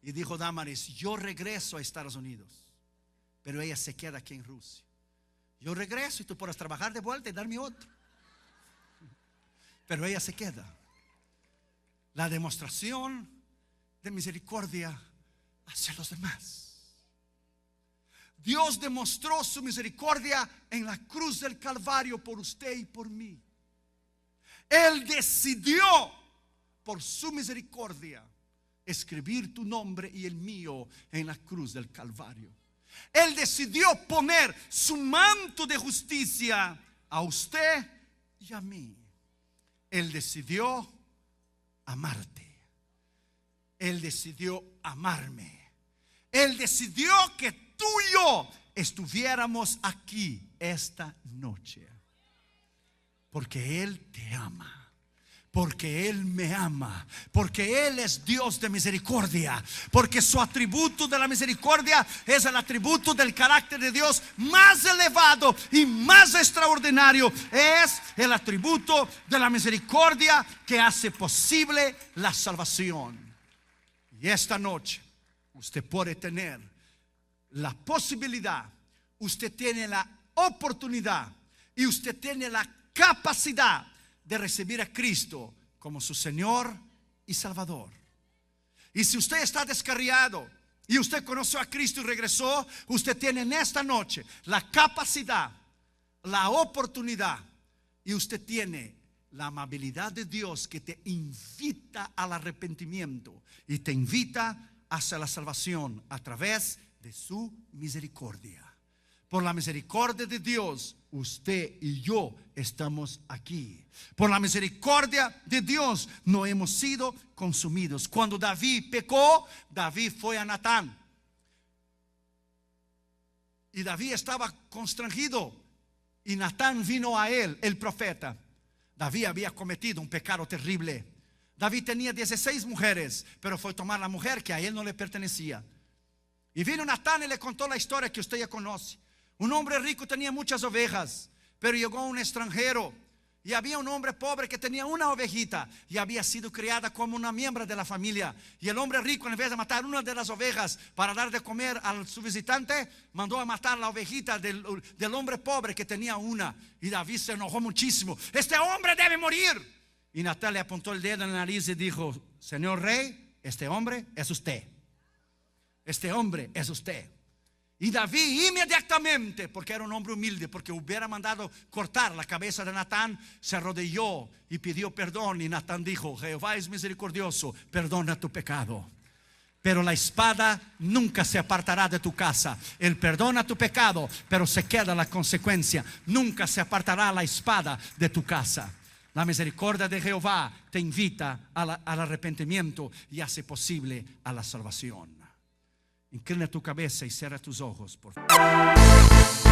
Y dijo Damaris, yo regreso a Estados Unidos, pero ella se queda aquí en Rusia. Yo regreso y tú podrás trabajar de vuelta y darme otro. Pero ella se queda. La demostración de misericordia hacia los demás. Dios demostró su misericordia en la cruz del Calvario por usted y por mí. Él decidió por su misericordia escribir tu nombre y el mío en la cruz del Calvario. Él decidió poner su manto de justicia a usted y a mí. Él decidió amarte. Él decidió amarme. Él decidió que tú y yo estuviéramos aquí esta noche. Porque Él te ama. Porque Él me ama, porque Él es Dios de misericordia, porque su atributo de la misericordia es el atributo del carácter de Dios más elevado y más extraordinario. Es el atributo de la misericordia que hace posible la salvación. Y esta noche usted puede tener la posibilidad, usted tiene la oportunidad y usted tiene la capacidad de recibir a Cristo como su Señor y Salvador. Y si usted está descarriado y usted conoció a Cristo y regresó, usted tiene en esta noche la capacidad, la oportunidad, y usted tiene la amabilidad de Dios que te invita al arrepentimiento y te invita hacia la salvación a través de su misericordia. Por la misericordia de Dios, usted y yo estamos aquí. Por la misericordia de Dios no hemos sido consumidos. Cuando David pecó, David fue a Natán. Y David estaba constrangido. Y Natán vino a él, el profeta. David había cometido un pecado terrible. David tenía 16 mujeres, pero fue a tomar la mujer que a él no le pertenecía. Y vino Natán y le contó la historia que usted ya conoce. Un hombre rico tenía muchas ovejas, pero llegó un extranjero y había un hombre pobre que tenía una ovejita y había sido criada como una miembro de la familia. Y el hombre rico, en vez de matar una de las ovejas para dar de comer a su visitante, mandó a matar la ovejita del hombre pobre que tenía una. Y David se enojó muchísimo. Este hombre debe morir. Y Natán le apuntó el dedo en la nariz y dijo: señor rey, este hombre es usted. Este hombre es usted. Y David inmediatamente, porque era un hombre humilde, porque hubiera mandado cortar la cabeza de Natán, se arrodilló y pidió perdón. Y Natán dijo: Jehová es misericordioso, perdona tu pecado. pero la espada nunca se apartará de tu casa. Él perdona tu pecado, pero se queda la consecuencia. Nunca se apartará la espada de tu casa. La misericordia de Jehová te invita al arrepentimiento y hace posible a la salvación. Inclina tu cabeza y cierra tus ojos, por favor.